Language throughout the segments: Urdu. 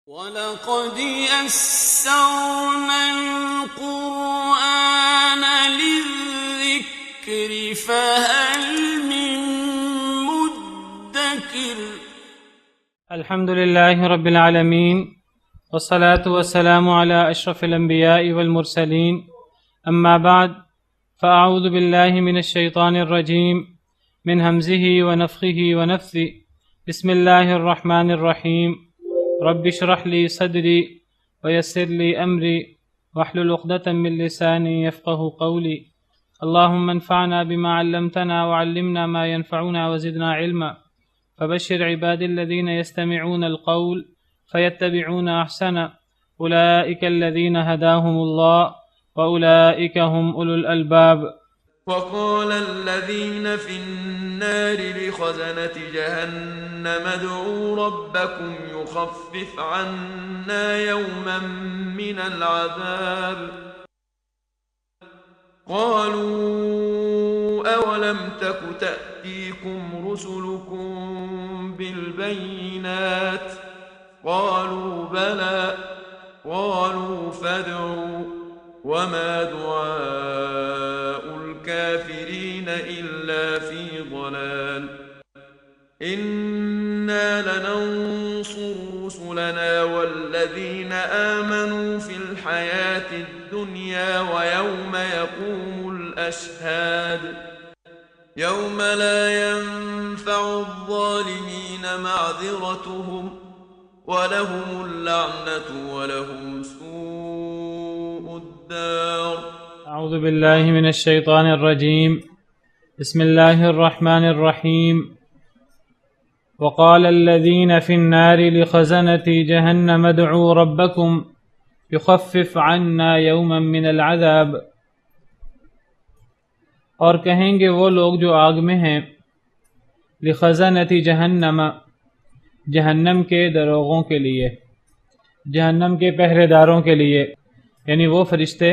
وَلَقَدْ يَسَّرْنَا الْقُرْآنَ لِلذِّكْرِ فَهَلْ مِن مُّدَّكِرٍ۔ الحمد لله رب العالمين والصلاة والسلام على أشرف الأنبياء والمرسلين، أما بعد فأعوذ بالله من الشيطان الرجيم من همزه ونفخه ونفثه. بسم الله الرحمن الرحيم. رب اشرح لي صدري ويسر لي أمري واحلل عقدة من لساني يفقه قولي. اللهم انفعنا بما علمتنا وعلمنا ما ينفعنا وزدنا علما. فبشر عباد الذين يستمعون القول فيتبعون أحسنه. أولئك الذين هداهم الله وأولئك هم أولو الألباب. وقال الذين في النار لخزنة جهنم ادعوا ربكم يخفف عنا يوما من العذاب. قالوا أولم تك تأتيكم رسلكم بالبينات؟ قالوا بلى. قالوا فادعوا وما دعاء الكافرين إلا في ضلال. إنا لننصر رسلنا والذين آمنوا في الحياة الدنيا ويوم يقوم الأشهاد. يوم لا ينفع الظالمين معذرتهم ولهم اللعنة ولهم سوء الدار. أعوذ بالله من الشيطان الرجيم. بسم الله الرحمن الرحيم. وقال الذين في النار لخزنة جهنم ادعوا ربكم يخفف عنا يوما من العذاب. اور کہیں گے وہ لوگ جو آگ میں ہیں، لخزنة جہنم، جہنم کے دروغوں کے لیے، جہنم کے پہرے داروں کے لیے، یعنی وہ فرشتے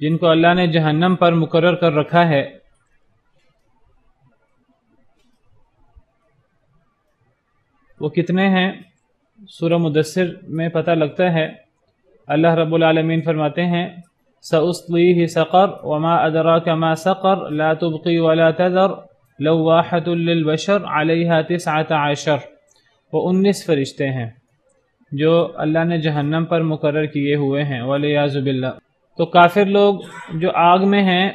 جن کو اللہ نے جہنم پر مقرر کر رکھا ہے. وہ کتنے ہیں سورہ مدثر میں پتہ لگتا ہے. اللہ رب العالمین فرماتے ہیں سأصلیہ سقر وما ادراک ما سقر لا تبقی ولا تذر لواحۃ للبشر علیہا 19. وہ 19 فرشتے ہیں جو اللہ نے جہنم پر مقرر کیے ہوئے ہیں والعیاذ باللہ. تو کافر لوگ جو آگ میں ہیں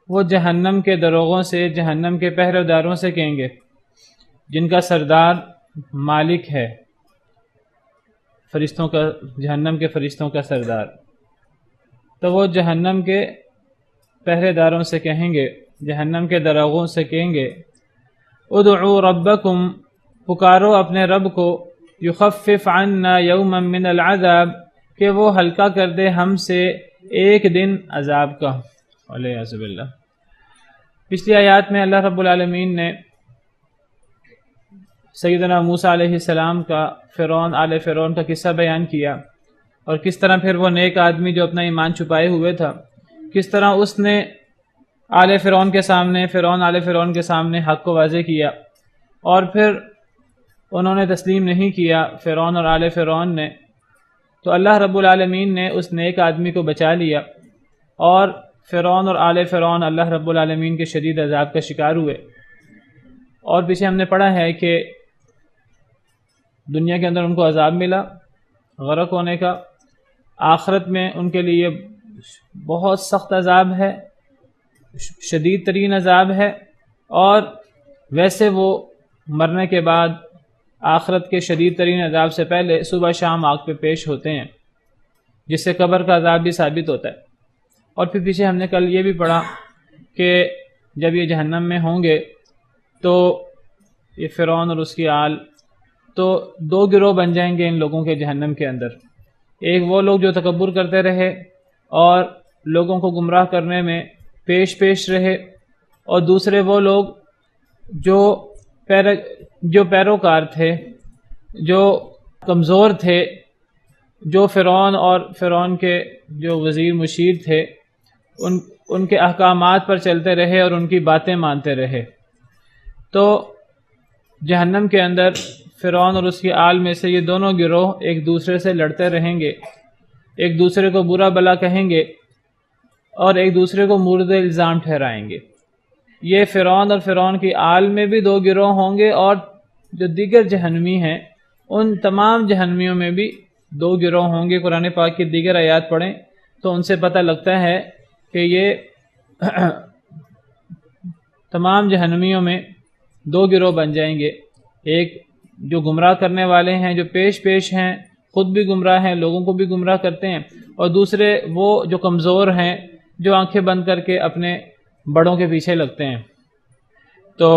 وہ جہنم کے دروغوں سے، جہنم کے پہرے داروں سے کہیں گے، جن کا سردار مالک ہے، فرشتوں کا، جہنم کے فرشتوں کا سردار. تو وہ جہنم کے پہرے داروں سے کہیں گے، جہنم کے دروغوں سے کہیں گے ادعوا ربکم، پکارو اپنے رب کو، یخفف عنا یوما من العذاب، کہ وہ ہلکا کر دے ہم سے ایک دن عذاب کا. والعیاذ باللہ. پچھلی آیات میں اللہ رب العالمین نے سیدنا موسیٰ علیہ السلام کا فرعون، آل فرعون کا قصہ بیان کیا، اور کس طرح پھر وہ نیک آدمی جو اپنا ایمان چھپائے ہوئے تھا، کس طرح اس نے آل فرعون کے سامنے، فرعون آل فرعون کے سامنے حق کو واضح کیا، اور پھر انہوں نے تسلیم نہیں کیا فرعون اور آل فرعون نے. تو اللہ رب العالمین نے اس نیک آدمی کو بچا لیا، اور فرعون اور آل فرعون اللہ رب العالمین کے شدید عذاب کا شکار ہوئے. اور پیچھے ہم نے پڑھا ہے کہ دنیا کے اندر ان کو عذاب ملا غرق ہونے کا، آخرت میں ان کے لیے بہت سخت عذاب ہے، شدید ترین عذاب ہے. اور ویسے وہ مرنے کے بعد آخرت کے شدید ترین عذاب سے پہلے صبح شام آگ پہ پیش ہوتے ہیں، جس سے قبر کا عذاب بھی ثابت ہوتا ہے. اور پھر پیچھے ہم نے کل یہ بھی پڑھا کہ جب یہ جہنم میں ہوں گے تو یہ فرعون اور اس کی آل تو 2 گروہ بن جائیں گے ان لوگوں کے جہنم کے اندر. ایک وہ لوگ جو تکبر کرتے رہے اور لوگوں کو گمراہ کرنے میں پیش رہے، اور دوسرے وہ لوگ جو پیروکار تھے، جو کمزور تھے، جو فرعون اور فرعون کے جو وزیر مشیر تھے ان کے احکامات پر چلتے رہے اور ان کی باتیں مانتے رہے. تو جہنم کے اندر فرعون اور اس کی آل میں سے یہ دونوں گروہ ایک دوسرے سے لڑتے رہیں گے، ایک دوسرے کو برا بلا کہیں گے اور ایک دوسرے کو مورد الزام ٹھہرائیں گے۔ یہ فرعون اور فرعون کی آل میں بھی دو گروہ ہوں گے، اور جو دیگر جہنمی ہیں ان تمام جہنمیوں میں بھی دو گروہ ہوں گے۔ قرآن پاک کی دیگر آیات پڑھیں تو ان سے پتہ لگتا ہے کہ یہ تمام جہنمیوں میں دو گروہ بن جائیں گے، ایک جو گمراہ کرنے والے ہیں، جو پیش ہیں، خود بھی گمراہ ہیں، لوگوں کو بھی گمراہ کرتے ہیں، اور دوسرے وہ جو کمزور ہیں، جو آنکھیں بند کر کے اپنے بڑوں کے پیچھے لگتے ہیں۔ تو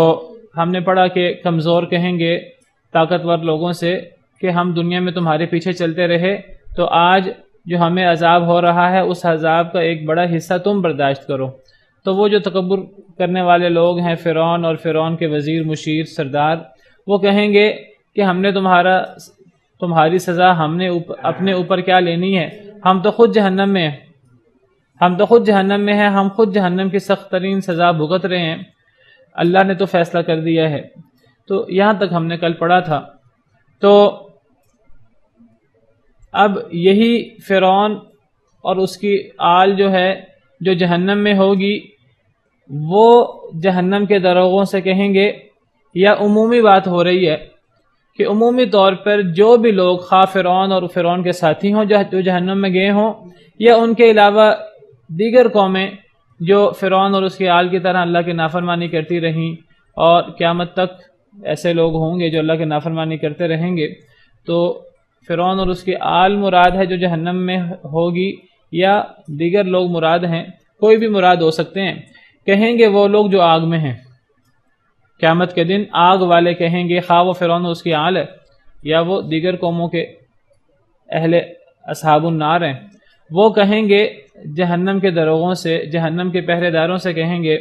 ہم نے پڑھا کہ کمزور کہیں گے طاقتور لوگوں سے کہ ہم دنیا میں تمہارے پیچھے چلتے رہے، تو آج جو ہمیں عذاب ہو رہا ہے اس عذاب کا ایک بڑا حصہ تم برداشت کرو۔ تو وہ جو تکبر کرنے والے لوگ ہیں، فرعون اور فرعون کے وزیر، مشیر، سردار، وہ کہیں گے کہ ہم نے تمہاری سزا ہم نے اپنے اوپر کیا لینی ہے، ہم تو خود جہنم میں ہیں، ہم خود جہنم کی سخت ترین سزا بھگت رہے ہیں، اللہ نے تو فیصلہ کر دیا ہے۔ تو یہاں تک ہم نے کل پڑھا تھا۔ تو اب یہی فرعون اور اس کی آل جو ہے جو جہنم میں ہوگی، وہ جہنم کے دروغوں سے کہیں گے، یا عمومی بات ہو رہی ہے کہ عمومی طور پر جو بھی لوگ خواہ فرعون اور فرعون کے ساتھی ہوں جو جہنم میں گئے ہوں، یا ان کے علاوہ دیگر قومیں جو فرعون اور اس کی آل کی طرح اللہ کی نافرمانی کرتی رہیں، اور قیامت تک ایسے لوگ ہوں گے جو اللہ کی نافرمانی کرتے رہیں گے، تو فرعون اور اس کی آل مراد ہے جو جہنم میں ہوگی، یا دیگر لوگ مراد ہیں، کوئی بھی مراد ہو سکتے ہیں۔ کہیں گے وہ لوگ جو آگ میں ہیں، قیامت کے دن آگ والے کہیں گے، خواہ وہ فرعون اور اس کی آل ہے یا وہ دیگر قوموں کے اہل اصحاب النار ہیں، وہ کہیں گے جہنم کے دروغوں سے، جہنم کے پہرے داروں سے کہیں گے،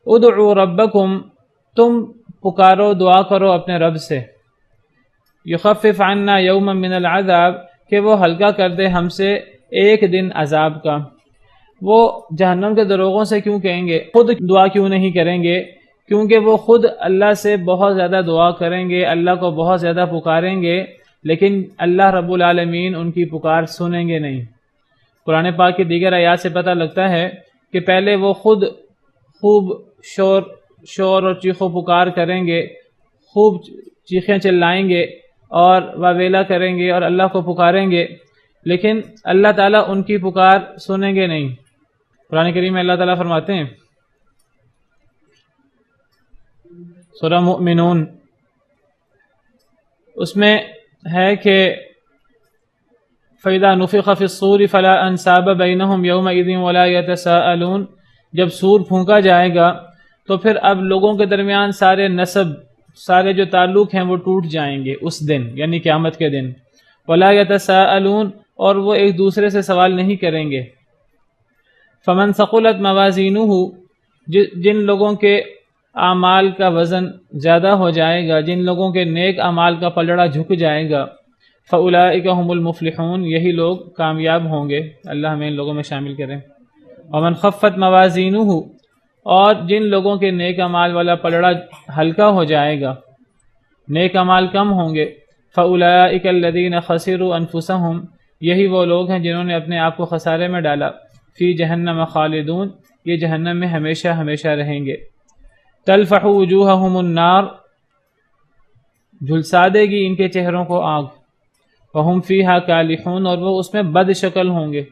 ادعوا ربکم، تم پکارو، دعا کرو اپنے رب سے، یخفف عنا یوما من العذاب، کہ وہ ہلکا کر دے ہم سے ایک دن عذاب کا۔ وہ جہنم کے دروغوں سے کیوں کہیں گے؟ خود دعا کیوں نہیں کریں گے؟ کیونکہ وہ خود اللہ سے بہت زیادہ دعا کریں گے، اللہ کو بہت زیادہ پکاریں گے، لیکن اللہ رب العالمین ان کی پکار سنیں گے نہیں۔ قرآن پاک کی دیگر آیات سے پتہ لگتا ہے کہ پہلے وہ خود خوب شور اور چیخو پکار کریں گے، خوب چیخیں چلائیں گے اور واویلا کریں گے اور اللہ کو پکاریں گے، لیکن اللہ تعالیٰ ان کی پکار سنیں گے نہیں۔ قرآن کریم میں اللہ تعالیٰ فرماتے ہیں سورہ مؤمنون، اس میں ہے کہ فَإِذَا نُفِخَ فِي الصُّورِ فَلَا أَنْسَابَ بَيْنَهُمْ يَوْمَئِذٍ وَلَا يَتَسَاءَلُونَ، جب سور پھونکا جائے گا تو پھر اب لوگوں کے درمیان سارے نسب، سارے جو تعلق ہیں وہ ٹوٹ جائیں گے اس دن، یعنی قیامت کے دن۔ وَلَا يَتَسَاءَلُونَ، اور وہ ایک دوسرے سے سوال نہیں کریں گے۔ فَمَنْ ثَقُلَتْ مَوَازِينُهُ، جن لوگوں کے اعمال کا وزن زیادہ ہو جائے گا، جن لوگوں کے نیک اعمال کا پلڑا جھک جائے گا، فَأُولَئِكَ هُمُ الْمُفْلِحُونَ، یہی لوگ کامیاب ہوں گے، اللہ ہمیں ان لوگوں میں شامل کریں۔ وَمَنْ خَفَّتْ مَوَازِينُهُ، اور جن لوگوں کے نیک اعمال والا پلڑا ہلکا ہو جائے گا، نیک اعمال کم ہوں گے، فَأُولَئِكَ الَّذِينَ خَسِرُوا أَنفُسَهُمْ، یہی وہ لوگ ہیں جنہوں نے اپنے آپ کو خسارے میں ڈالا، فی جہنم خالدون، یہ جہنم میں ہمیشہ ہمیشہ رہیں گے۔ تلفح وجوہہم النار، جھلسا دے گی ان کے چہروں کو آگ، وہم فیہا کالحون، اور وہ اس میں بد شکل ہوں گے۔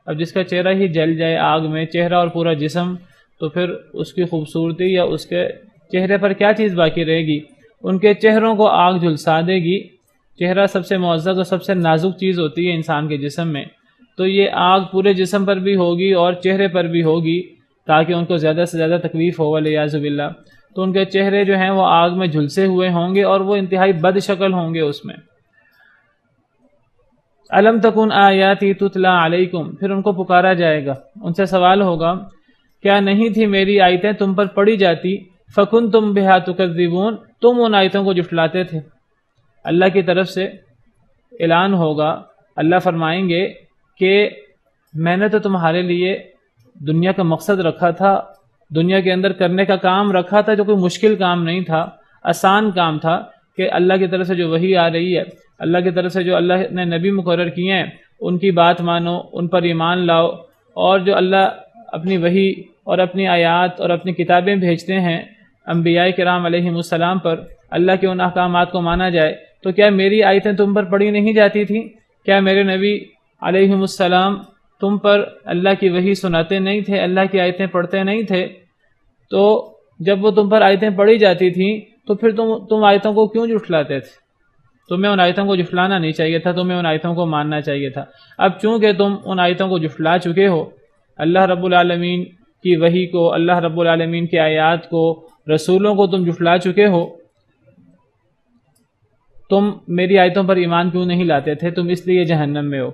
اب جس کا چہرہ ہی جل جائے آگ میں، چہرہ اور پورا جسم، تو پھر اس کی خوبصورتی یا اس کے چہرے پر کیا چیز باقی رہے گی؟ ان کے چہروں کو آگ جھلسا دے گی۔ چہرہ سب سے معزز اور سب سے نازک چیز ہوتی ہے انسان کے جسم میں، تو یہ آگ پورے جسم پر بھی ہوگی اور چہرے پر بھی ہوگی تاکہ ان کو زیادہ سے زیادہ تکلیف ہو، والعیاذ باللہ۔ تو ان کے چہرے جو ہیں وہ آگ میں جھلسے ہوئے ہوں گے اور وہ انتہائی بد شکل ہوں گے اس میں۔ الم تکن آیاتی تتلی علیکم، پھر ان کو پکارا جائے گا، ان سے سوال ہوگا کیا نہیں تھی میری آیتیں تم پر پڑھی جاتی، فکنتم بہا تکذبون، تم ان آیتوں کو جھٹلاتے تھے۔ اللہ کی طرف سے اعلان ہوگا، اللہ فرمائیں گے کہ میں نے تو تمہارے لیے دنیا کا مقصد رکھا تھا، دنیا کے اندر کرنے کا کام رکھا تھا جو کوئی مشکل کام نہیں تھا، آسان کام تھا کہ اللہ کی طرف سے جو وحی آ رہی ہے، اللہ کی طرف سے جو اللہ نے نبی مقرر کیے ہیں ان کی بات مانو، ان پر ایمان لاؤ، اور جو اللہ اپنی وحی اور اپنی آیات اور اپنی کتابیں بھیجتے ہیں انبیاء کرام علیہم السلام پر، اللہ کے ان احکامات کو مانا جائے۔ تو کیا میری آیتیں تم پر پڑھی نہیں جاتی تھیں؟ کیا میرے نبی علیہم السلام تم پر اللہ کی وحی سناتے نہیں تھے، اللہ کی آیتیں پڑھتے نہیں تھے؟ تو جب وہ تم پر آیتیں پڑھی جاتی تھیں تو پھر تم آیتوں کو کیوں جھٹلاتے تھے؟ تمہیں ان آیتوں کو جھٹلانا نہیں چاہیے تھا، تمہیں ان آیتوں کو ماننا چاہیے تھا۔ اب چونکہ تم ان آیتوں کو جھٹلا چکے ہو، اللہ رب العالمین کی وحی کو، اللہ رب العالمین کی آیات کو، رسولوں کو تم جھٹلا چکے ہو، تم میری آیتوں پر ایمان کیوں نہیں لاتے تھے؟ تم اس لیے جہنم میں ہو۔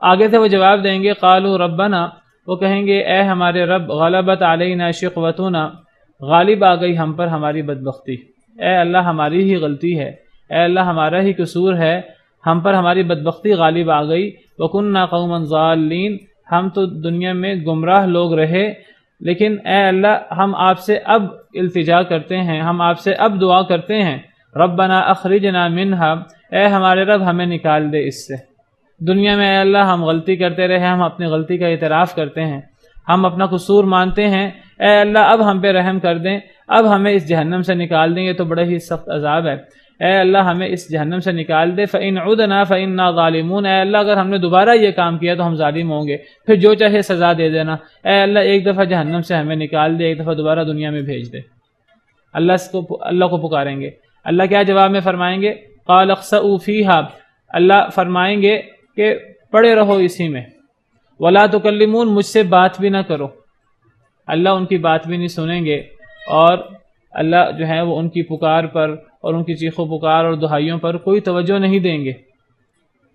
آگے سے وہ جواب دیں گے قالوا ربنا، وہ کہیں گے اے ہمارے رب، غلبت علینا شقوتنا، غالب آ گئی ہم پر ہماری بدبختی، اے اللہ ہماری ہی غلطی ہے، اے اللہ ہمارا ہی قصور ہے، ہم پر ہماری بدبختی غالب آ گئی، وَكُنَّا قَوْمًا ضَالِّينَ، ہم تو دنیا میں گمراہ لوگ رہے، لیکن اے اللہ ہم آپ سے اب التجا کرتے ہیں، ہم آپ سے اب دعا کرتے ہیں، ربنا اخرجنا منہا، اے ہمارے رب ہمیں نکال دے اس سے۔ دنیا میں اے اللہ ہم غلطی کرتے رہے، ہم اپنی غلطی کا اعتراف کرتے ہیں، ہم اپنا قصور مانتے ہیں، اے اللہ اب ہم پہ رحم کر دیں، اب ہمیں اس جہنم سے نکال دیں، یہ تو بڑا ہی سخت عذاب ہے، اے اللہ ہمیں اس جہنم سے نکال دے، فَإِنْ عُدْنَا فَإِنَّا ظَالِمُونَ، اے اللہ اگر ہم نے دوبارہ یہ کام کیا تو ہم ظالم ہوں گے، پھر جو چاہے سزا دے دینا، اے اللہ ایک دفعہ جہنم سے ہمیں نکال دے، ایک دفعہ دوبارہ دنیا میں بھیج دے۔ اللہ کو پکاریں گے، اللہ کیا جواب میں فرمائیں گے؟ قَالَ اخْسَئُوا فِيهَا، اللہ فرمائیں گے کہ پڑے رہو اسی میں، وَلَا تُكَلِّمُونَ، مجھ سے بات بھی نہ کرو۔ اللہ ان کی بات بھی نہیں سنیں گے، اور اللہ جو ہے وہ ان کی پکار پر اور ان کی چیخ و پکار اور دہائیوں پر کوئی توجہ نہیں دیں گے۔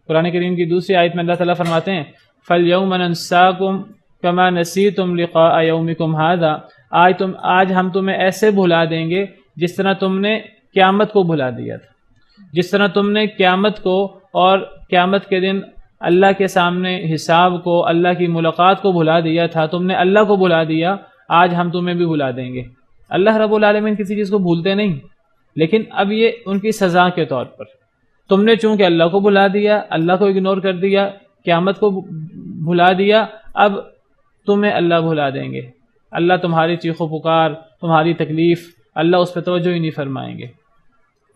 قرآن کریم کی دوسری آیت میں اللہ تعالیٰ فرماتے ہیں فَالْيَوْمَ نَنسَاكُمْ كَمَا نَسِيتُمْ لِقَاءَ يَوْمِكُمْ هَذَا، آج ہم تمہیں ایسے بھلا دیں گے جس طرح تم نے قیامت کو بھلا دیا تھا، جس طرح تم نے قیامت کو اور قیامت کے دن اللہ کے سامنے حساب کو، اللہ کی ملاقات کو بھلا دیا تھا، تم نے اللہ کو بھلا دیا، آج ہم تمہیں بھی بھلا دیں گے۔ اللہ رب العالمین کسی چیز کو بھولتے نہیں، لیکن اب یہ ان کی سزا کے طور پر، تم نے چونکہ اللہ کو بھلا دیا، اللہ کو اگنور کر دیا، قیامت کو بھلا دیا، اب تمہیں اللہ بھلا دیں گے۔ اللہ تمہاری چیخ و پکار، تمہاری تکلیف، اللہ اس پہ توجہ ہی نہیں فرمائیں گے۔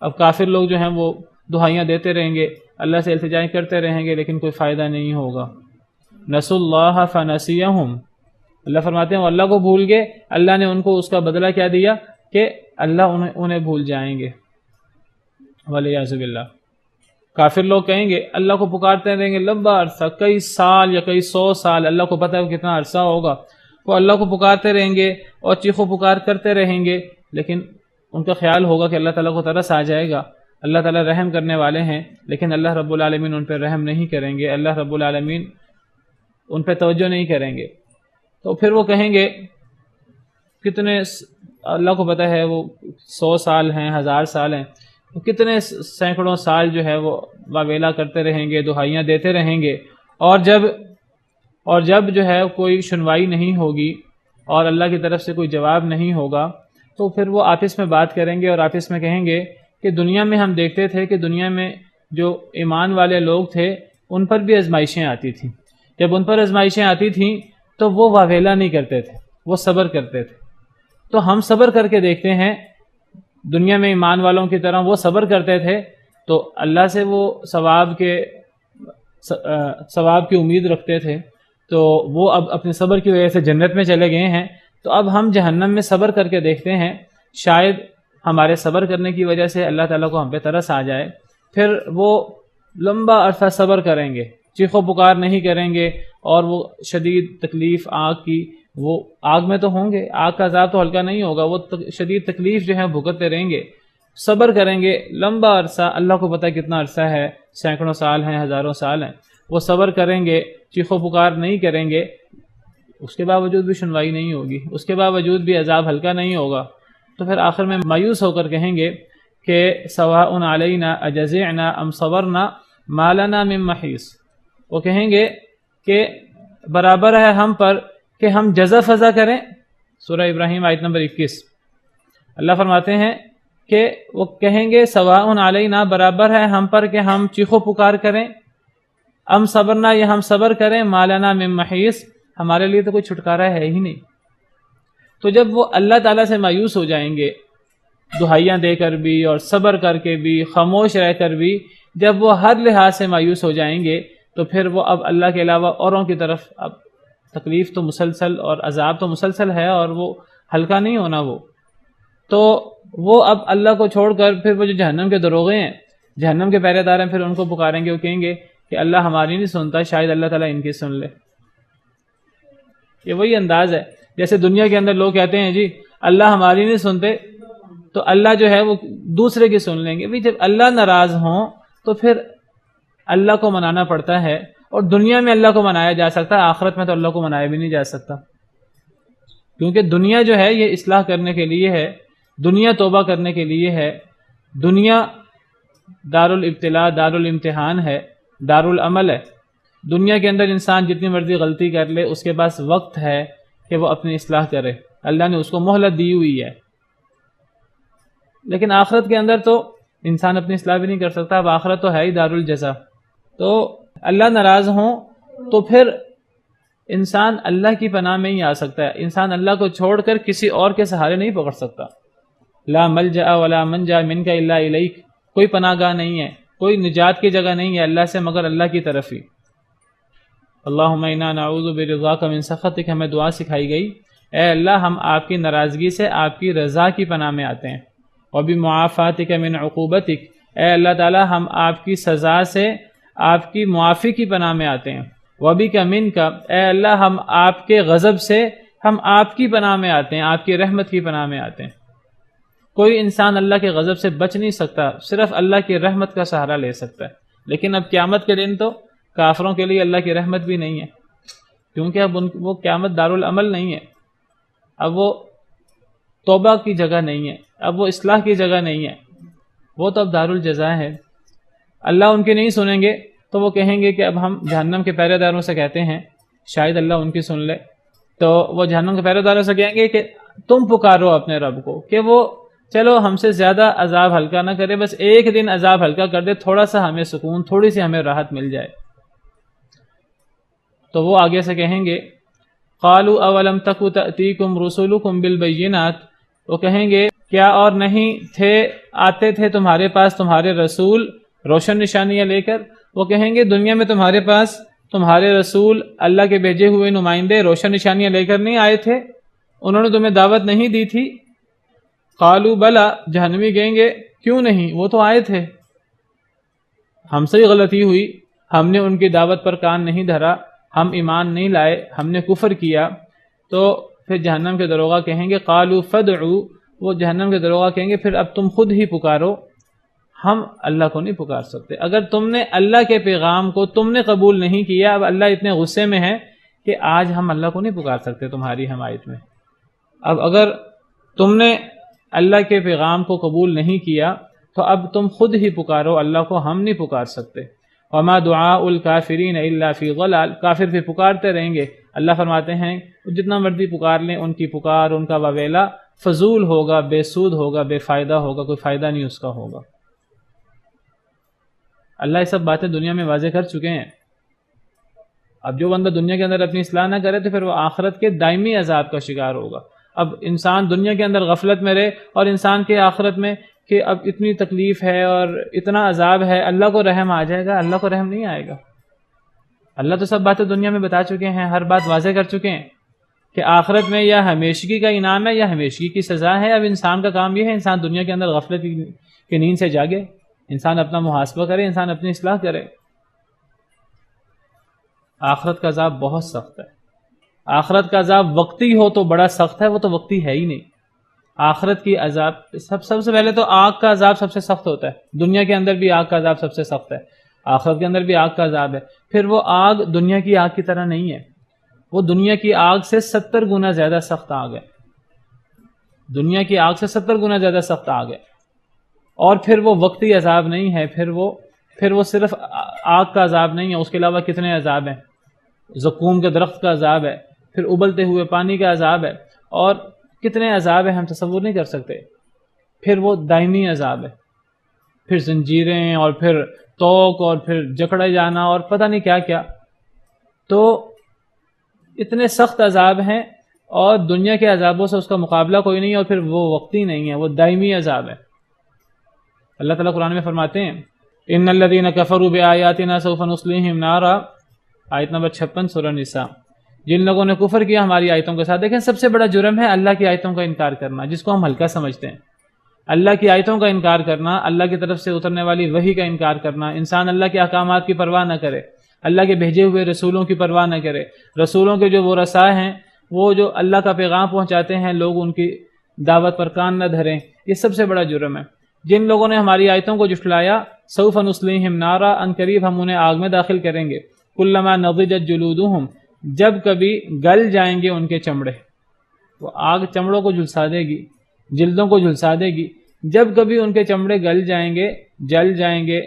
اب کافر لوگ جو ہیں وہ دعائیاں دیتے رہیں گے، اللہ سے التجائیں کرتے رہیں گے، لیکن کوئی فائدہ نہیں ہوگا۔ نسوا اللہ فنسیہم، اللہ فرماتے ہیں وہ اللہ کو بھول گئے، اللہ نے ان کو اس کا بدلہ کیا دیا کہ اللہ انہیں بھول جائیں گے، ولیعذ باللہ۔ کافر لوگ کہیں گے، اللہ کو پکارتے رہیں گے لمبا عرصہ، کئی سال یا کئی 100 سال، اللہ کو پتہ ہے کتنا عرصہ ہوگا، وہ اللہ کو پکارتے رہیں گے اور چیخ و پکار کرتے رہیں گے، لیکن ان کا خیال ہوگا کہ اللہ تعالیٰ کو ترس آ جائے گا، اللہ تعالیٰ رحم کرنے والے ہیں، لیکن اللہ رب العالمین ان پہ رحم نہیں کریں گے، اللہ رب العالمین ان پہ توجہ نہیں کریں گے۔ تو پھر وہ کہیں گے کتنے، اللہ کو پتہ ہے وہ 100 سال ہیں، 1000 سال ہیں، کتنے سینکڑوں سال جو ہے وہ واویلا کرتے رہیں گے، دہائیاں دیتے رہیں گے، اور جب جو ہے کوئی سنوائی نہیں ہوگی اور اللہ کی طرف سے کوئی جواب نہیں ہوگا، تو پھر وہ آپس میں بات کریں گے اور آپس میں کہیں گے کہ دنیا میں ہم دیکھتے تھے کہ دنیا میں جو ایمان والے لوگ تھے ان پر بھی آزمائشیں آتی تھیں، جب ان پر آزمائشیں آتی تھیں تو وہ واویلا نہیں کرتے تھے، وہ صبر کرتے تھے۔ تو ہم صبر کر کے دیکھتے ہیں، دنیا میں ایمان والوں کی طرح وہ صبر کرتے تھے تو اللہ سے وہ ثواب کی امید رکھتے تھے، تو وہ اب اپنے صبر کی وجہ سے جنت میں چلے گئے ہیں، تو اب ہم جہنم میں صبر کر کے دیکھتے ہیں، شاید ہمارے صبر کرنے کی وجہ سے اللہ تعالیٰ کو ہم پہ ترس آ جائے، پھر وہ لمبا عرصہ صبر کریں گے، چیخ و پکار نہیں کریں گے، اور وہ شدید تکلیف آگ کی، وہ آگ میں تو ہوں گے، آگ کا عذاب تو ہلکا نہیں ہوگا، وہ شدید تکلیف جو ہے بھگتتے رہیں گے، صبر کریں گے لمبا عرصہ، اللہ کو پتہ کتنا عرصہ ہے، سینکڑوں سال ہیں، ہزاروں سال ہیں، وہ صبر کریں گے، چیخ و پکار نہیں کریں گے، اس کے باوجود بھی سنوائی نہیں ہوگی، اس کے باوجود بھی عذاب ہلکا نہیں ہوگا، تو پھر آخر میں مایوس ہو کر کہیں گے کہ سواء علینا اجزعنا ام صبرنا ما لنا من محیص، وہ کہیں گے کہ برابر ہے ہم پر کہ ہم جزا فضا کریں۔ سورہ ابراہیم آیت نمبر 21، اللہ فرماتے ہیں کہ وہ کہیں گے سواء علینا، برابر ہے ہم پر کہ ہم چیخو پکار کریں، ام صبرنا یا ہم صبر کریں، ما لنا من محیص، ہمارے لیے تو کوئی چھٹکارا ہے ہی نہیں۔ تو جب وہ اللہ تعالیٰ سے مایوس ہو جائیں گے، دہائیاں دے کر بھی اور صبر کر کے بھی، خاموش رہ کر بھی، جب وہ ہر لحاظ سے مایوس ہو جائیں گے تو پھر وہ اب اللہ کے علاوہ اوروں کی طرف، اب تکلیف تو مسلسل اور عذاب تو مسلسل ہے اور وہ ہلکا نہیں ہونا وہ، تو وہ اب اللہ کو چھوڑ کر پھر وہ جو جہنم کے دروغے ہیں، جہنم کے پہرے دار ہیں، پھر ان کو پکاریں گے، وہ کہیں گے کہ اللہ ہماری نہیں سنتا، شاید اللہ تعالیٰ ان کی سن لے۔ یہ وہی انداز ہے جیسے دنیا کے اندر لوگ کہتے ہیں جی اللہ ہماری نہیں سنتے تو اللہ جو ہے وہ دوسرے کی سن لیں گے۔ بھی جب اللہ ناراض ہوں تو پھر اللہ کو منانا پڑتا ہے، اور دنیا میں اللہ کو منایا جا سکتا ہے، آخرت میں تو اللہ کو منایا بھی نہیں جا سکتا، کیونکہ دنیا جو ہے یہ اصلاح کرنے کے لیے ہے، دنیا توبہ کرنے کے لیے ہے، دنیا دار الابتلاء، دار الامتحان ہے، دار العمل ہے۔ دنیا کے اندر انسان جتنی مرضی غلطی کر لے، اس کے پاس وقت ہے کہ وہ اپنی اصلاح کرے، اللہ نے اس کو مہلت دی ہوئی ہے۔ لیکن آخرت کے اندر تو انسان اپنی اصلاح بھی نہیں کر سکتا، اب آخرت تو ہے ہی دار الجزا۔ تو اللہ ناراض ہوں تو پھر انسان اللہ کی پناہ میں ہی آ سکتا ہے، انسان اللہ کو چھوڑ کر کسی اور کے سہارے نہیں پکڑ سکتا۔ لا ملجأ ولا منجا منک الا الیک، کوئی پناہ گاہ نہیں ہے، کوئی نجات کی جگہ نہیں ہے اللہ سے مگر اللہ کی طرف ہی۔ اللہم انا نعوذ برضاک من سخطک، ہمیں دعا سکھائی گئی، اے اللہ ہم آپ کی ناراضگی سے آپ کی رضا کی پناہ میں آتے ہیں، وبمعافاتک من عقوبتک، اے اللہ تعالی ہم آپ کی سزا سے آپ کی معافی کی پناہ میں آتے ہیں، وبک منک، اے اللہ ہم آپ کے غضب سے ہم آپ کی پناہ میں آتے ہیں، آپ کی رحمت کی پناہ میں آتے ہیں۔ کوئی انسان اللہ کے غضب سے بچ نہیں سکتا، صرف اللہ کی رحمت کا سہارا لے سکتا ہے۔ لیکن اب قیامت کے دن تو کافروں کے لیے اللہ کی رحمت بھی نہیں ہے، کیونکہ اب وہ قیامت دار العمل نہیں ہے، اب وہ توبہ کی جگہ نہیں ہے، اب وہ اصلاح کی جگہ نہیں ہے، وہ تو اب دار الجزا ہے۔ اللہ ان کی نہیں سنیں گے تو وہ کہیں گے کہ اب ہم جہنم کے پہرے داروں سے کہتے ہیں شاید اللہ ان کی سن لے، تو وہ جہنم کے پہرے داروں سے کہیں گے کہ تم پکارو اپنے رب کو کہ وہ چلو ہم سے زیادہ عذاب ہلکا نہ کرے، بس ایک دن عذاب ہلکا کر دے، تھوڑا سا ہمیں سکون، تھوڑی سی ہمیں راحت مل جائے۔ تو وہ آگے سے کہیں گے قالوا اولم تک تأتیکم رسولکم بالبینات، وہ کہیں گے کیا اور نہیں تھے آتے تھے تمہارے پاس تمہارے رسول روشن نشانیاں لے کر؟ وہ کہیں گے دنیا میں تمہارے پاس تمہارے رسول اللہ کے بھیجے ہوئے نمائندے روشن نشانیاں لے کر نہیں آئے تھے؟ انہوں نے تمہیں دعوت نہیں دی تھی؟ قالوا بلا، جہنمی کہیں گے کیوں نہیں، وہ تو آئے تھے، ہم سے ہی غلطی ہوئی، ہم نے ان کی دعوت پر کان نہیں دھرا، ہم ایمان نہیں لائے، ہم نے کفر کیا۔ تو پھر جہنم کے دروغہ کہیں گے قالوا فادعوا، وہ جہنم کے دروغہ کہیں گے پھر اب تم خود ہی پکارو، ہم اللہ کو نہیں پکار سکتے۔ اگر تم نے اللہ کے پیغام کو تم نے قبول نہیں کیا، اب اللہ اتنے غصے میں ہے کہ آج ہم اللہ کو نہیں پکار سکتے تمہاری حمایت میں۔ اب اگر تم نے اللہ کے پیغام کو قبول نہیں کیا تو اب تم خود ہی پکارو اللہ کو، ہم نہیں پکار سکتے۔ وما دعاء الکافرین الا فی ضلال، کافر بھی پکارتے رہیں گے، اللہ فرماتے ہیں جتنا مرضی پکار لیں، ان کی پکار، ان کا واویلا فضول ہوگا، بے سود ہوگا، بے فائدہ ہوگا، کوئی فائدہ نہیں اس کا ہوگا۔ اللہ یہ سب باتیں دنیا میں واضح کر چکے ہیں۔ اب جو بندہ دنیا کے اندر اپنی اصلاح نہ کرے تو پھر وہ آخرت کے دائمی عذاب کا شکار ہوگا۔ اب انسان دنیا کے اندر غفلت میں رہے اور انسان کے آخرت میں کہ اب اتنی تکلیف ہے اور اتنا عذاب ہے، اللہ کو رحم آ جائے گا؟ اللہ کو رحم نہیں آئے گا۔ اللہ تو سب باتیں دنیا میں بتا چکے ہیں، ہر بات واضح کر چکے ہیں کہ آخرت میں یا ہمیشگی کا انعام ہے یا ہمیشگی کی سزا ہے۔ اب انسان کا کام یہ ہے انسان دنیا کے اندر غفلت کی نیند سے جاگے، انسان اپنا محاسبہ کرے، انسان اپنی اصلاح کرے۔ آخرت کا عذاب بہت سخت ہے، آخرت کا عذاب وقتی ہو تو بڑا سخت ہے، وہ تو وقتی ہے ہی نہیں۔ آخرت کی عذاب سب سے پہلے تو آگ کا عذاب سب سے سخت ہوتا ہے، دنیا کے اندر بھی آگ کا عذاب سب سے سخت ہے، آخرت کے اندر بھی آگ کا عذاب ہے۔ پھر وہ آگ دنیا کی آگ کی طرح نہیں ہے، وہ دنیا کی آگ سے 70 گنا زیادہ سخت آگ ہے، دنیا کی آگ سے 70 گنا زیادہ سخت آگ ہے۔ اور پھر وہ وقتی عذاب نہیں ہے، پھر وہ صرف آگ کا عذاب نہیں ہے، اس کے علاوہ کتنے عذاب ہیں، زقوم کے درخت کا عذاب ہے، پھر ابلتے ہوئے پانی کا عذاب ہے، اور کتنے عذاب ہیں ہم تصور نہیں کر سکتے۔ پھر وہ دائمی عذاب ہے، پھر زنجیریں اور پھر توق اور پھر جکڑے جانا اور پتہ نہیں کیا کیا. تو اتنے سخت عذاب ہیں اور دنیا کے عذابوں سے اس کا مقابلہ کوئی نہیں، اور پھر وہ وقتی نہیں ہے، وہ دائمی عذاب ہے. اللہ تعالیٰ قرآن میں فرماتے ہیں ان الذین کفروا بآیاتنا سوف نصلیہم نارا، آیت نمبر 56 سورہ نساء. جن لوگوں نے کفر کیا ہماری آیتوں کے ساتھ. دیکھیں سب سے بڑا جرم ہے اللہ کی آیتوں کا انکار کرنا، جس کو ہم ہلکا سمجھتے ہیں. اللہ کی آیتوں کا انکار کرنا، اللہ کی طرف سے اترنے والی وحی کا انکار کرنا. انسان اللہ کے احکامات کی پرواہ نہ کرے، اللہ کے بھیجے ہوئے رسولوں کی پرواہ نہ کرے. رسولوں کے جو وہ رسا ہیں، وہ جو اللہ کا پیغام پہنچاتے ہیں، لوگ ان کی دعوت پر کان نہ دھریں. یہ سب سے بڑا جرم ہے. جن لوگوں نے ہماری آیتوں کو جھٹلایا، سوف نصلیہم نارا، ان قریب ہم انہیں آگ میں داخل کریں گے. کلما نضجت جلودہم، جب کبھی گل جائیں گے ان کے چمڑے. وہ آگ چمڑوں کو جھلسا دے گی، جلدوں کو جھلسا دے گی. جب کبھی ان کے چمڑے گل جائیں گے، جل جائیں گے،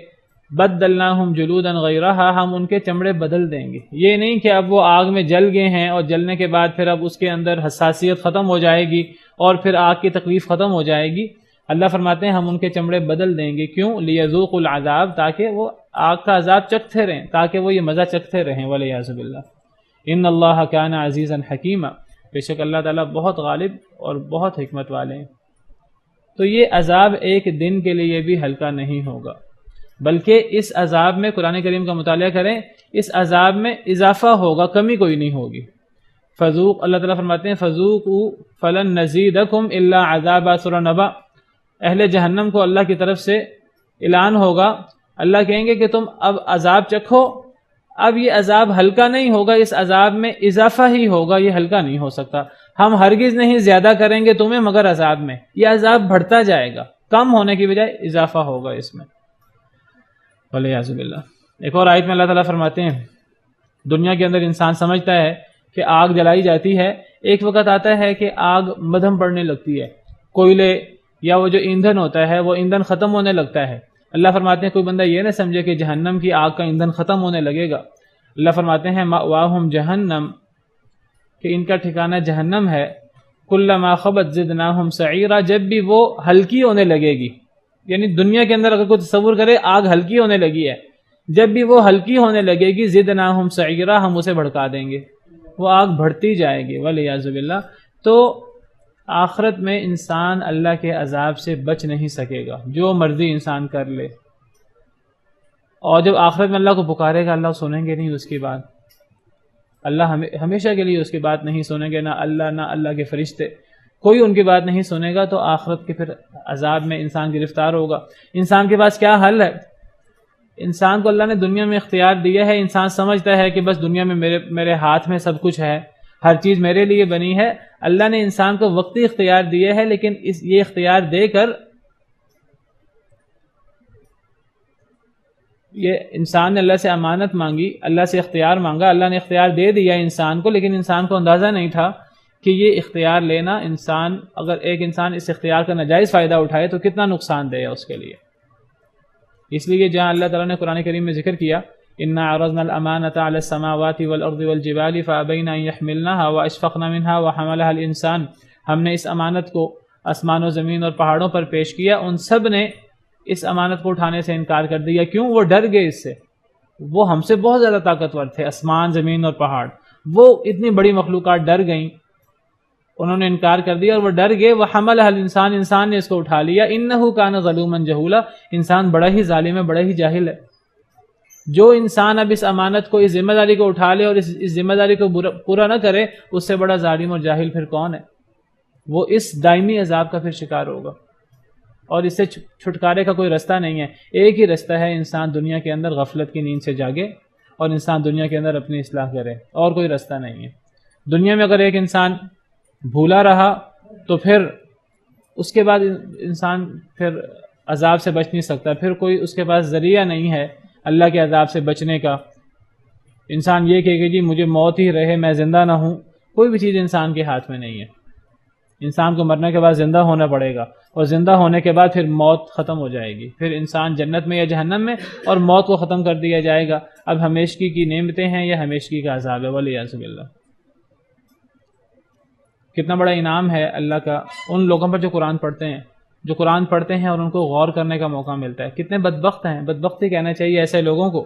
بدلناہم جلودا غیرہا، ہم ان کے چمڑے بدل دیں گے. یہ نہیں کہ اب وہ آگ میں جل گئے ہیں اور جلنے کے بعد پھر اب اس کے اندر حساسیت ختم ہو جائے گی اور پھر آگ کی تکلیف ختم ہو جائے گی. اللہ فرماتے ہیں ہم ان کے چمڑے بدل دیں گے. کیوں؟ لیذوقوا العذاب، تاکہ وہ آگ کا عذاب چکھتے رہیں، تاکہ وہ یہ مزہ چکھتے رہیں. والعیاذ باللہ. ان اللہ کان عزیزا حکیما، بے شک اللہ تعالیٰ بہت غالب اور بہت حکمت والے ہیں. تو یہ عذاب ایک دن کے لیے بھی ہلکا نہیں ہوگا، بلکہ اس عذاب میں قرآن کریم کا مطالعہ کریں، اس عذاب میں اضافہ ہوگا، کمی کوئی نہیں ہوگی. فذوق، اللہ تعالیٰ فرماتے ہیں فذوقوا فلن نزیدکم الا عذابا. سورہ نبا. اہل جہنم کو اللہ کی طرف سے اعلان ہوگا، اللہ کہیں گے کہ تم اب عذاب چکھو. اب یہ عذاب ہلکا نہیں ہوگا، اس عذاب میں اضافہ ہی ہوگا، یہ ہلکا نہیں ہو سکتا. ہم ہرگز نہیں زیادہ کریں گے تمہیں مگر عذاب میں، یہ عذاب بڑھتا جائے گا، کم ہونے کی بجائے اضافہ ہوگا اس میں. والعیاذ باللہ. ایک اور آیت میں اللہ تعالیٰ فرماتے ہیں دنیا کے اندر انسان سمجھتا ہے کہ آگ جلائی جاتی ہے، ایک وقت آتا ہے کہ آگ مدھم پڑنے لگتی ہے، کوئلے یا وہ جو ایندھن ہوتا ہے وہ ایندھن ختم ہونے لگتا ہے. اللہ فرماتے ہیں کوئی بندہ یہ نہ سمجھے کہ جہنم کی آگ کا ایندھن ختم ہونے لگے گا. اللہ فرماتے ہیں مأواہم جہنم، کہ ان کا ٹھکانہ جہنم ہے. کلما خبت زدناہم سعیرا، جب بھی وہ ہلکی ہونے لگے گی، یعنی دنیا کے اندر اگر کوئی تصور کرے آگ ہلکی ہونے لگی ہے، جب بھی وہ ہلکی ہونے لگے گی زدناہم سعیرا، ہم اسے بھڑکا دیں گے، وہ آگ بڑھتی جائے گی. والعیاذ باللہ. تو آخرت میں انسان اللہ کے عذاب سے بچ نہیں سکے گا، جو مرضی انسان کر لے. اور جب آخرت میں اللہ کو پکارے گا، اللہ سنیں گے نہیں اس کی بات. اللہ ہمیشہ کے لیے اس کی بات نہیں سنیں گے، نہ اللہ کے فرشتے، کوئی ان کی بات نہیں سنے گا. تو آخرت کے پھر عذاب میں انسان گرفتار ہوگا. انسان کے پاس کیا حل ہے؟ انسان کو اللہ نے دنیا میں اختیار دیا ہے، انسان سمجھتا ہے کہ بس دنیا میں میرے ہاتھ میں سب کچھ ہے، ہر چیز میرے لیے بنی ہے. اللہ نے انسان کو وقتی اختیار دیے ہے، لیکن یہ اختیار دے کر یہ انسان نے اللہ سے امانت مانگی، اللہ سے اختیار مانگا، اللہ نے اختیار دے دیا انسان کو، لیکن انسان کو اندازہ نہیں تھا کہ یہ اختیار لینا، انسان اگر ایک انسان اس اختیار کا ناجائز فائدہ اٹھائے تو کتنا نقصان دے اس کے لیے. اس لیے جہاں اللہ تعالیٰ نے قرآن کریم میں ذکر کیا اِنَّا عَرَضْنَا الْأَمَانَةَ عَلَى السَّمَاوَاتِ وَالْأَرْضِ وَالْجِبَالِ فَأَبَيْنَ أَن يَحْمِلْنَهَا وَأَشْفَقْنَ مِنْهَا وَحَمَلَهَا الْإِنسَانُ. ہم نے اس امانت کو آسمان و زمین اور پہاڑوں پر پیش کیا، ان سب نے اس امانت کو اٹھانے سے انکار کر دیا. کیوں؟ وہ ڈر گئے اس سے. وہ ہم سے بہت زیادہ طاقتور تھے، آسمان زمین اور پہاڑ، وہ اتنی بڑی مخلوقات ڈر گئیں، انہوں نے انکار کر دیا اور وہ ڈر گئے. وَحَمَلَهَا الْإِنسَانُ، انسان نے اس کو اٹھا لیا. إِنَّهُ كَانَ ظَلُومًا جَهُولًا، انسان بڑا ہی ظالم ہے، بڑا ہی جاہل ہے. جو انسان اب اس امانت کو، اس ذمہ داری کو اٹھا لے اور اس ذمہ داری کو پورا نہ کرے، اس سے بڑا ظالم اور جاہل پھر کون ہے؟ وہ اس دائمی عذاب کا پھر شکار ہوگا، اور اس سے چھٹکارے کا کوئی رستہ نہیں ہے. ایک ہی رستہ ہے، انسان دنیا کے اندر غفلت کی نیند سے جاگے اور انسان دنیا کے اندر اپنی اصلاح کرے، اور کوئی رستہ نہیں ہے. دنیا میں اگر ایک انسان بھولا رہا تو پھر اس کے بعد انسان پھر عذاب سے بچ نہیں سکتا، پھر کوئی اس کے پاس ذریعہ نہیں ہے اللہ کے عذاب سے بچنے کا. انسان یہ کہے کہ جی مجھے موت ہی رہے، میں زندہ نہ ہوں، کوئی بھی چیز انسان کے ہاتھ میں نہیں ہے. انسان کو مرنے کے بعد زندہ ہونا پڑے گا، اور زندہ ہونے کے بعد پھر موت ختم ہو جائے گی، پھر انسان جنت میں یا جہنم میں، اور موت کو ختم کر دیا جائے گا. اب ہمیشگی کی نعمتیں ہیں یا ہمیشگی کا عذاب ہے. والعیاذ باللہ. کتنا بڑا انعام ہے اللہ کا ان لوگوں پر جو قرآن پڑھتے ہیں، جو قرآن پڑھتے ہیں اور ان کو غور کرنے کا موقع ملتا ہے۔ کتنے بدبخت ہیں، بدبختی کہنا چاہیے ایسے لوگوں کو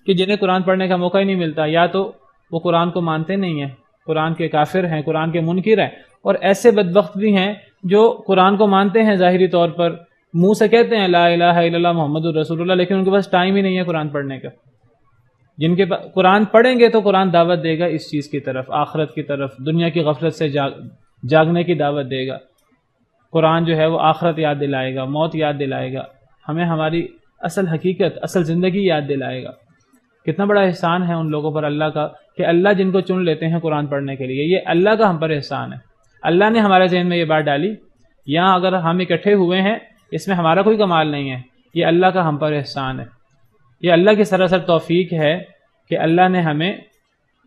کہ جنہیں قرآن پڑھنے کا موقع ہی نہیں ملتا، یا تو وہ قرآن کو مانتے نہیں ہیں، قرآن کے کافر ہیں، قرآن کے منکر ہیں، اور ایسے بدبخت بھی ہیں جو قرآن کو مانتے ہیں ظاہری طور پر، منہ سے کہتے ہیں لا الہ الا اللہ محمد الرسول اللہ، لیکن ان کے پاس ٹائم ہی نہیں ہے قرآن پڑھنے کا۔ جن کے قرآن پڑھیں گے تو قرآن دعوت دے گا اس چیز کی طرف، آخرت کی طرف، دنیا کی غفلت سے جاگنے کی دعوت دے گا۔ قرآن جو ہے وہ آخرت یاد دلائے گا، موت یاد دلائے گا، ہمیں ہماری اصل حقیقت، اصل زندگی یاد دلائے گا۔ کتنا بڑا احسان ہے ان لوگوں پر اللہ کا کہ اللہ جن کو چن لیتے ہیں قرآن پڑھنے کے لیے، یہ اللہ کا ہم پر احسان ہے۔ اللہ نے ہمارے ذہن میں یہ بات ڈالی، یہاں اگر ہم اکٹھے ہوئے ہیں اس میں ہمارا کوئی کمال نہیں ہے، یہ اللہ کا ہم پر احسان ہے، یہ اللہ کی سراسر توفیق ہے کہ اللہ نے ہمیں،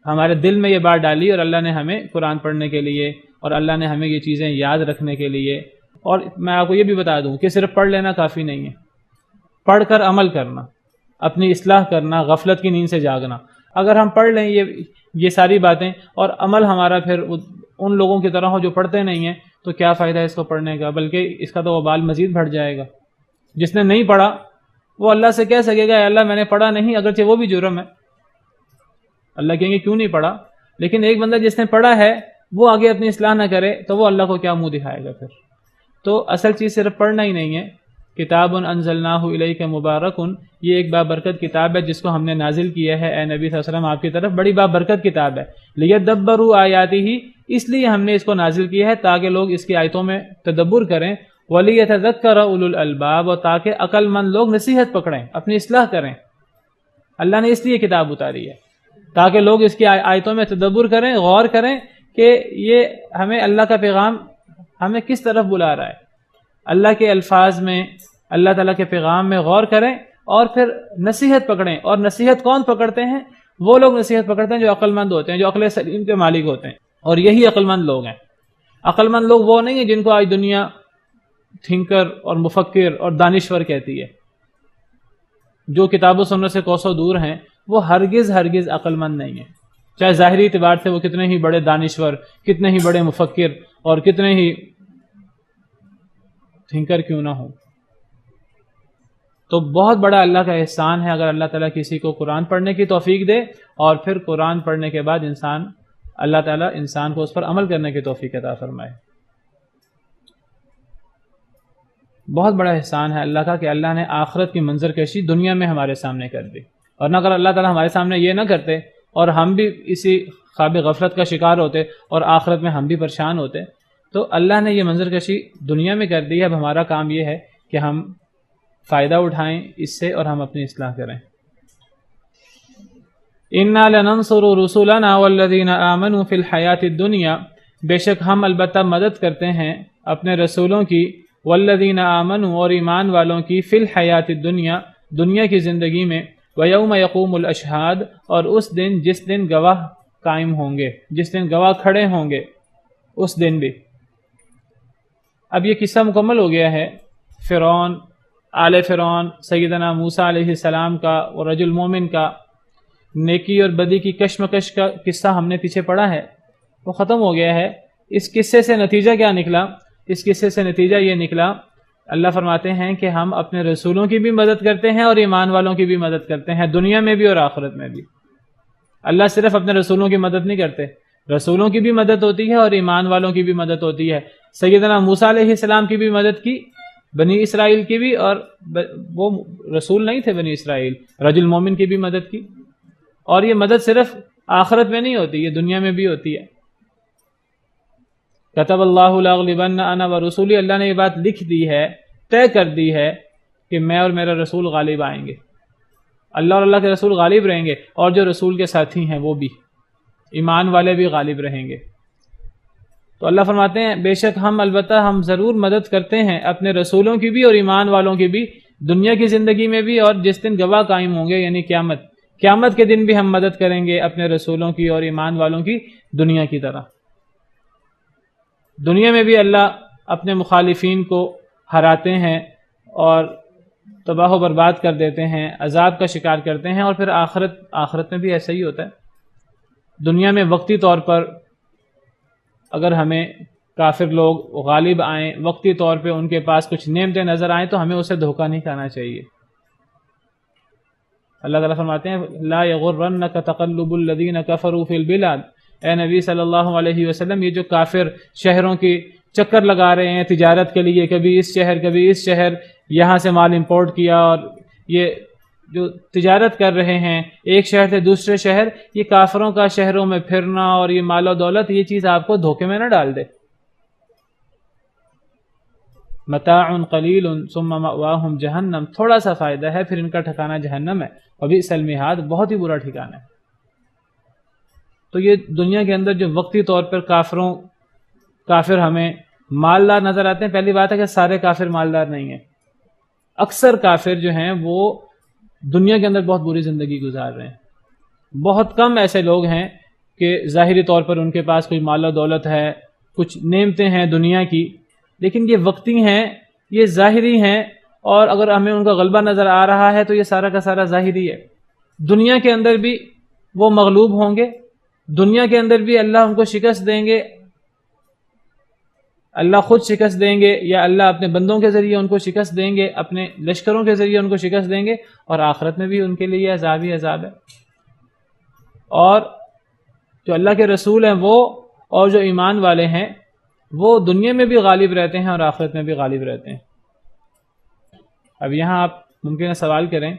ہمارے دل میں یہ بات ڈالی، اور اللہ نے ہمیں قرآن پڑھنے کے لیے، اور اللہ نے ہمیں یہ چیزیں یاد رکھنے کے لیے۔ اور میں آپ کو یہ بھی بتا دوں کہ صرف پڑھ لینا کافی نہیں ہے، پڑھ کر عمل کرنا، اپنی اصلاح کرنا، غفلت کی نیند سے جاگنا۔ اگر ہم پڑھ لیں یہ ساری باتیں اور عمل ہمارا پھر ان لوگوں کی طرح ہو جو پڑھتے نہیں ہیں، تو کیا فائدہ ہے اس کو پڑھنے کا، بلکہ اس کا تو وبال مزید بڑھ جائے گا۔ جس نے نہیں پڑھا وہ اللہ سے کہہ سکے گا اے اللہ میں نے پڑھا نہیں، اگرچہ وہ بھی جرم ہے، اللہ کہیں گے کیوں نہیں پڑھا؟ لیکن ایک بندہ جس نے پڑھا ہے وہ آگے اپنی اصلاح نہ کرے تو وہ اللہ کو کیا منہ دکھائے گا پھر؟ تو اصل چیز صرف پڑھنا ہی نہیں ہے۔ کتاب انزلناہ الیک مبارک، یہ ایک بابرکت کتاب ہے جس کو ہم نے نازل کیا ہے اے نبی صلی اللہ علیہ وسلم آپ کی طرف، بڑی بابرکت کتاب ہے۔ لیدبروا آیاتہ، اس لیے ہم نے اس کو نازل کیا ہے تاکہ لوگ اس کی آیتوں میں تدبر کریں، ولیتذکر اولو الالباب، اور تاکہ عقل مند لوگ نصیحت پکڑیں، اپنی اصلاح کریں۔ اللہ نے اس لیے کتاب اتاری ہے تاکہ لوگ اس کی آیتوں میں تدبر کریں، غور کریں کہ یہ ہمیں اللہ کا پیغام ہمیں کس طرف بلا رہا ہے۔ اللہ کے الفاظ میں، اللہ تعالیٰ کے پیغام میں غور کریں اور پھر نصیحت پکڑیں۔ اور نصیحت کون پکڑتے ہیں؟ وہ لوگ نصیحت پکڑتے ہیں جو عقل مند ہوتے ہیں، جو عقل سلیم کے مالک ہوتے ہیں، اور یہی عقل مند لوگ ہیں۔ عقل مند لوگ وہ نہیں ہیں جن کو آج دنیا تھنکر اور مفکر اور دانشور کہتی ہے، جو کتاب و سنت سے کوسوں دور ہیں، وہ ہرگز عقل مند نہیں ہیں، چاہے ظاہری اعتبار سے وہ کتنے ہی بڑے دانشور، کتنے ہی بڑے مفکر اور کتنے ہی تھنکر کیوں نہ ہوں۔ تو بہت بڑا اللہ کا احسان ہے اگر اللہ تعالیٰ کسی کو قرآن پڑھنے کی توفیق دے، اور پھر قرآن پڑھنے کے بعد اللہ تعالیٰ انسان کو اس پر عمل کرنے کی توفیق عطا فرمائے۔ بہت بڑا احسان ہے اللہ کا کہ اللہ نے آخرت کی منظر کشی دنیا میں ہمارے سامنے کر دی، اور نہ اگر اللہ تعالیٰ ہمارے سامنے یہ نہ کرتے اور ہم بھی اسی خواب غفلت کا شکار ہوتے اور آخرت میں ہم بھی پریشان ہوتے، تو اللہ نے یہ منظر کشی دنیا میں کر دی ہے۔ اب ہمارا کام یہ ہے کہ ہم فائدہ اٹھائیں اس سے اور ہم اپنی اصلاح کریں۔ اِنَّا لَنَنصُرُ رُسُلَنَا وَالَّذِينَ آمَنُوا فِي الْحَيَاةِ الدُّنْيَا، بے شک ہم البتہ مدد کرتے ہیں اپنے رسولوں کی، والذین آمنوا، اور ایمان والوں کی، فی الحیات الدنیا، دنیا کی زندگی میں، ویوم یقوم الاشہاد، اور اس دن جس دن گواہ قائم ہوں گے، جس دن گواہ کھڑے ہوں گے، اس دن بھی۔ اب یہ قصہ مکمل ہو گیا ہے فرعون، آل فرعون، سیدنا موسیٰ علیہ السلام کا اور رجل مومن کا، نیکی اور بدی کی کشمکش کا قصہ ہم نے پیچھے پڑھا ہے، وہ ختم ہو گیا ہے۔ اس قصے سے نتیجہ کیا نکلا؟ اس قصے سے نتیجہ یہ نکلا، اللہ فرماتے ہیں کہ ہم اپنے رسولوں کی بھی مدد کرتے ہیں اور ایمان والوں کی بھی مدد کرتے ہیں، دنیا میں بھی اور آخرت میں بھی۔ اللہ صرف اپنے رسولوں کی مدد نہیں کرتے، رسولوں کی بھی مدد ہوتی ہے اور ایمان والوں کی بھی مدد ہوتی ہے۔ سیدنا موسیٰ علیہ السلام کی بھی مدد کی، بنی اسرائیل کی بھی، اور وہ رسول نہیں تھے بنی اسرائیل، رجل مومن کی بھی مدد کی۔ اور یہ مدد صرف آخرت میں نہیں ہوتی، یہ دنیا میں بھی ہوتی ہے۔ کتب اللہ لاغلبن انا ورسولی، اللہ نے یہ بات لکھ دی ہے، طے کر دی ہے کہ میں اور میرا رسول غالب آئیں گے، اللہ اور اللہ کے رسول غالب رہیں گے، اور جو رسول کے ساتھی ہیں وہ بھی، ایمان والے بھی غالب رہیں گے۔ تو اللہ فرماتے ہیں بے شک البتہ ہم ضرور مدد کرتے ہیں اپنے رسولوں کی بھی اور ایمان والوں کی بھی، دنیا کی زندگی میں بھی، اور جس دن گواہ قائم ہوں گے یعنی قیامت کے دن بھی ہم مدد کریں گے اپنے رسولوں کی اور ایمان والوں کی، دنیا کی طرح۔ دنیا میں بھی اللہ اپنے مخالفین کو ہراتے ہیں اور تباہ و برباد کر دیتے ہیں، عذاب کا شکار کرتے ہیں، اور پھر آخرت میں بھی ایسا ہی ہوتا ہے۔ دنیا میں وقتی طور پر اگر ہمیں کافر لوگ غالب آئیں، وقتی طور پہ ان کے پاس کچھ نعمتیں نظر آئیں، تو ہمیں اسے دھوکہ نہیں کھانا چاہیے۔ اللہ تعالیٰ فرماتے ہیں لا یغرنک تقلب الذین کفروا فی البلاد، اے نبی صلی اللہ علیہ وسلم، یہ جو کافر شہروں کی چکر لگا رہے ہیں تجارت کے لیے، کبھی اس شہر کبھی اس شہر، یہاں سے مال امپورٹ کیا، اور یہ جو تجارت کر رہے ہیں ایک شہر سے دوسرے شہر، یہ کافروں کا شہروں میں پھرنا اور یہ مال و دولت، یہ چیز آپ کو دھوکے میں نہ ڈال دے۔ متاع قلیل ثم مأواہم جہنم، تھوڑا سا فائدہ ہے پھر ان کا ٹھکانہ جہنم ہے، وبئس المہاد، بہت ہی برا ٹھکانہ ہے۔ تو یہ دنیا کے اندر جو وقتی طور پر کافر ہمیں مالدار نظر آتے ہیں، پہلی بات ہے کہ سارے کافر مالدار نہیں ہیں، اکثر کافر جو ہیں وہ دنیا کے اندر بہت بری زندگی گزار رہے ہیں۔ بہت کم ایسے لوگ ہیں کہ ظاہری طور پر ان کے پاس کوئی مال و دولت ہے، کچھ نعمتیں ہیں دنیا کی، لیکن یہ وقتی ہیں، یہ ظاہری ہیں، اور اگر ہمیں ان کا غلبہ نظر آ رہا ہے تو یہ سارا کا سارا ظاہری ہے۔ دنیا کے اندر بھی وہ مغلوب ہوں گے، دنیا کے اندر بھی اللہ ان کو شکست دیں گے، اللہ خود شکست دیں گے، یا اللہ اپنے بندوں کے ذریعے ان کو شکست دیں گے، اپنے لشکروں کے ذریعے ان کو شکست دیں گے، اور آخرت میں بھی ان کے لیے عذاب ہی عذاب ہے۔ اور جو اللہ کے رسول ہیں وہ اور جو ایمان والے ہیں وہ دنیا میں بھی غالب رہتے ہیں اور آخرت میں بھی غالب رہتے ہیں۔ اب یہاں آپ ممکن ہے سوال کریں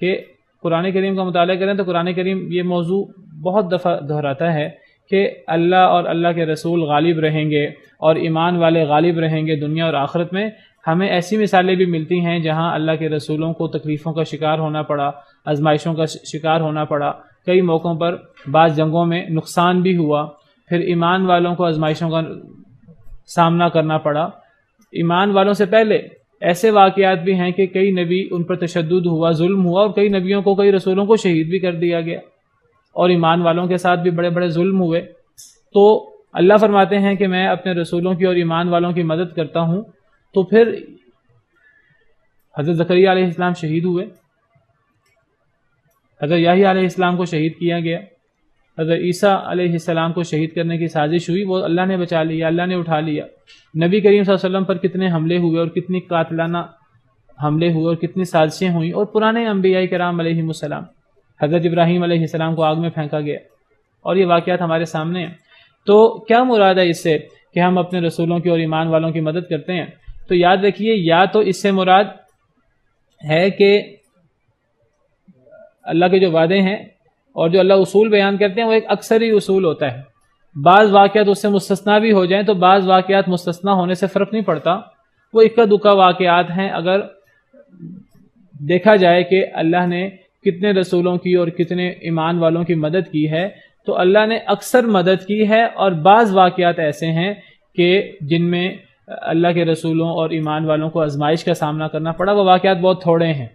کہ قرآن کریم کا مطالعہ کریں تو قرآن کریم یہ موضوع بہت دفعہ دہراتا ہے کہ اللہ اور اللہ کے رسول غالب رہیں گے اور ایمان والے غالب رہیں گے دنیا اور آخرت میں۔ ہمیں ایسی مثالیں بھی ملتی ہیں جہاں اللہ کے رسولوں کو تکلیفوں کا شکار ہونا پڑا، آزمائشوں کا شکار ہونا پڑا، کئی موقعوں پر بعض جنگوں میں نقصان بھی ہوا، پھر ایمان والوں کو آزمائشوں کا سامنا کرنا پڑا۔ ایمان والوں سے پہلے ایسے واقعات بھی ہیں کہ کئی نبی ان پر تشدد ہوا، ظلم ہوا، اور کئی نبیوں کو، کئی رسولوں کو شہید بھی کر دیا گیا، اور ایمان والوں کے ساتھ بھی بڑے بڑے ظلم ہوئے۔ تو اللہ فرماتے ہیں کہ میں اپنے رسولوں کی اور ایمان والوں کی مدد کرتا ہوں۔ تو پھر حضرت زکریا علیہ السلام شہید ہوئے، حضرت یحییٰ علیہ السلام کو شہید کیا گیا، حضرت عیسیٰ علیہ السلام کو شہید کرنے کی سازش ہوئی، وہ اللہ نے بچا لیا، اللہ نے اٹھا لیا۔ نبی کریم صلی اللہ علیہ وسلم پر کتنے حملے ہوئے اور کتنی قاتلانہ حملے ہوئے اور کتنی سازشیں ہوئیں، اور پرانے انبیاء کرام علیہم السلام، حضرت ابراہیم علیہ السلام کو آگ میں پھینکا گیا، اور یہ واقعات ہمارے سامنے ہیں۔ تو کیا مراد ہے اس سے کہ ہم اپنے رسولوں کی اور ایمان والوں کی مدد کرتے ہیں؟ تو یاد رکھیے، یا تو اس سے مراد ہے کہ اللہ کے جو وعدے ہیں اور جو اللہ اصول بیان کرتے ہیں وہ ایک اکثری اصول ہوتا ہے، بعض واقعات اس سے مستثنا بھی ہو جائیں تو بعض واقعات مستثنا ہونے سے فرق نہیں پڑتا، وہ اکا دکا واقعات ہیں۔ اگر دیکھا جائے کہ اللہ نے کتنے رسولوں کی اور کتنے ایمان والوں کی مدد کی ہے، تو اللہ نے اکثر مدد کی ہے، اور بعض واقعات ایسے ہیں کہ جن میں اللہ کے رسولوں اور ایمان والوں کو آزمائش کا سامنا کرنا پڑا، وہ واقعات بہت تھوڑے ہیں،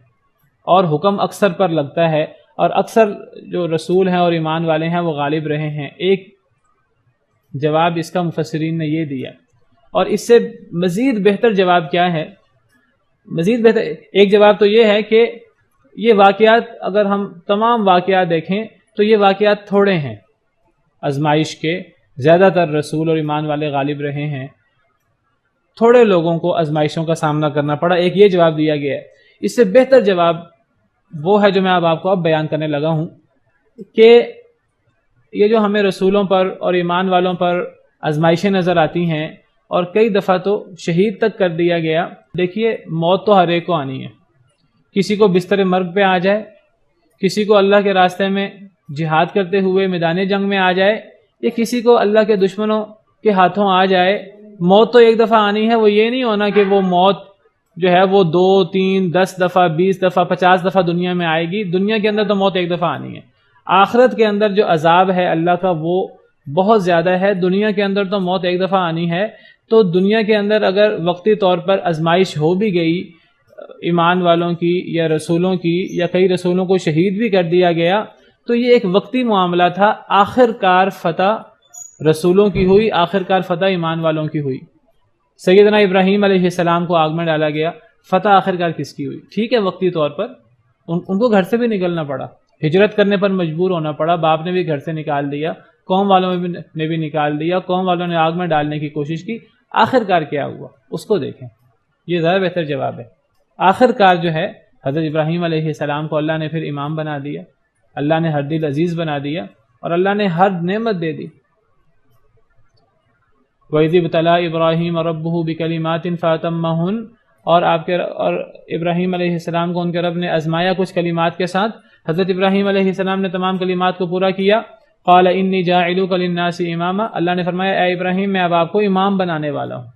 اور حکم اکثر پر لگتا ہے، اور اکثر جو رسول ہیں اور ایمان والے ہیں وہ غالب رہے ہیں۔ ایک جواب اس کا مفسرین نے یہ دیا، اور اس سے مزید بہتر جواب کیا ہے؟ مزید بہتر ایک جواب تو یہ ہے کہ یہ واقعات، اگر ہم تمام واقعات دیکھیں تو یہ واقعات تھوڑے ہیں آزمائش کے، زیادہ تر رسول اور ایمان والے غالب رہے ہیں، تھوڑے لوگوں کو آزمائشوں کا سامنا کرنا پڑا۔ ایک یہ جواب دیا گیا ہے۔ اس سے بہتر جواب وہ ہے جو میں آپ کو اب بیان کرنے لگا ہوں، کہ یہ جو ہمیں رسولوں پر اور ایمان والوں پر آزمائشیں نظر آتی ہیں، اور کئی دفعہ تو شہید تک کر دیا گیا۔ دیکھیے، موت تو ہر ایک کو آنی ہے، کسی کو بستر مرگ پہ آ جائے، کسی کو اللہ کے راستے میں جہاد کرتے ہوئے میدان جنگ میں آ جائے، یا کسی کو اللہ کے دشمنوں کے ہاتھوں آ جائے، موت تو ایک دفعہ آنی ہے۔ وہ یہ نہیں ہونا کہ وہ موت جو ہے وہ 2 3 10 دفعہ 20 دفعہ 50 دفعہ دنیا میں آئے گی۔ دنیا کے اندر تو موت ایک دفعہ آنی ہے۔ آخرت کے اندر جو عذاب ہے اللہ کا وہ بہت زیادہ ہے۔ دنیا کے اندر تو موت ایک دفعہ آنی ہے۔ تو دنیا کے اندر اگر وقتی طور پر آزمائش ہو بھی گئی ایمان والوں کی یا رسولوں کی، یا کئی رسولوں کو شہید بھی کر دیا گیا، تو یہ ایک وقتی معاملہ تھا۔ آخر کار فتح رسولوں کی ہوئی، آخر کار فتح ایمان والوں کی ہوئی۔ سیدنا ابراہیم علیہ السلام کو آگ میں ڈالا گیا، فتح آخر کار کس کی ہوئی؟ ٹھیک ہے، وقتی طور پر ان کو گھر سے بھی نکلنا پڑا، ہجرت کرنے پر مجبور ہونا پڑا، باپ نے بھی گھر سے نکال دیا، قوم والوں نے بھی نکال دیا، قوم والوں نے آگ میں ڈالنے کی کوشش کی، آخر کار کیا ہوا اس کو دیکھیں، یہ زیادہ بہتر جواب ہے۔ آخر کار جو ہے حضرت ابراہیم علیہ السلام کو اللہ نے پھر امام بنا دیا، اللہ نے ہر دل عزیز بنا دیا اور اللہ نے ہر نعمت دے دی۔ وَإِذِ ابْتَلَىٰ إِبْرَاهِيمَ رَبُّهُ بِكَلِمَاتٍ فَأَتَمَّهُنَّ، اور ابراہیم علیہ السلام کو ان کے رب نے آزمایا کچھ کلمات کے ساتھ۔ حضرت ابراہیم علیہ السلام نے تمام کلمات کو پورا کیا۔ قَالَ إِنِّي جَاعِلُكَ لِلنَّاسِ إِمَامًا، اللہ نے فرمایا اے ابراہیم میں اب آپ کو امام بنانے والا ہوں۔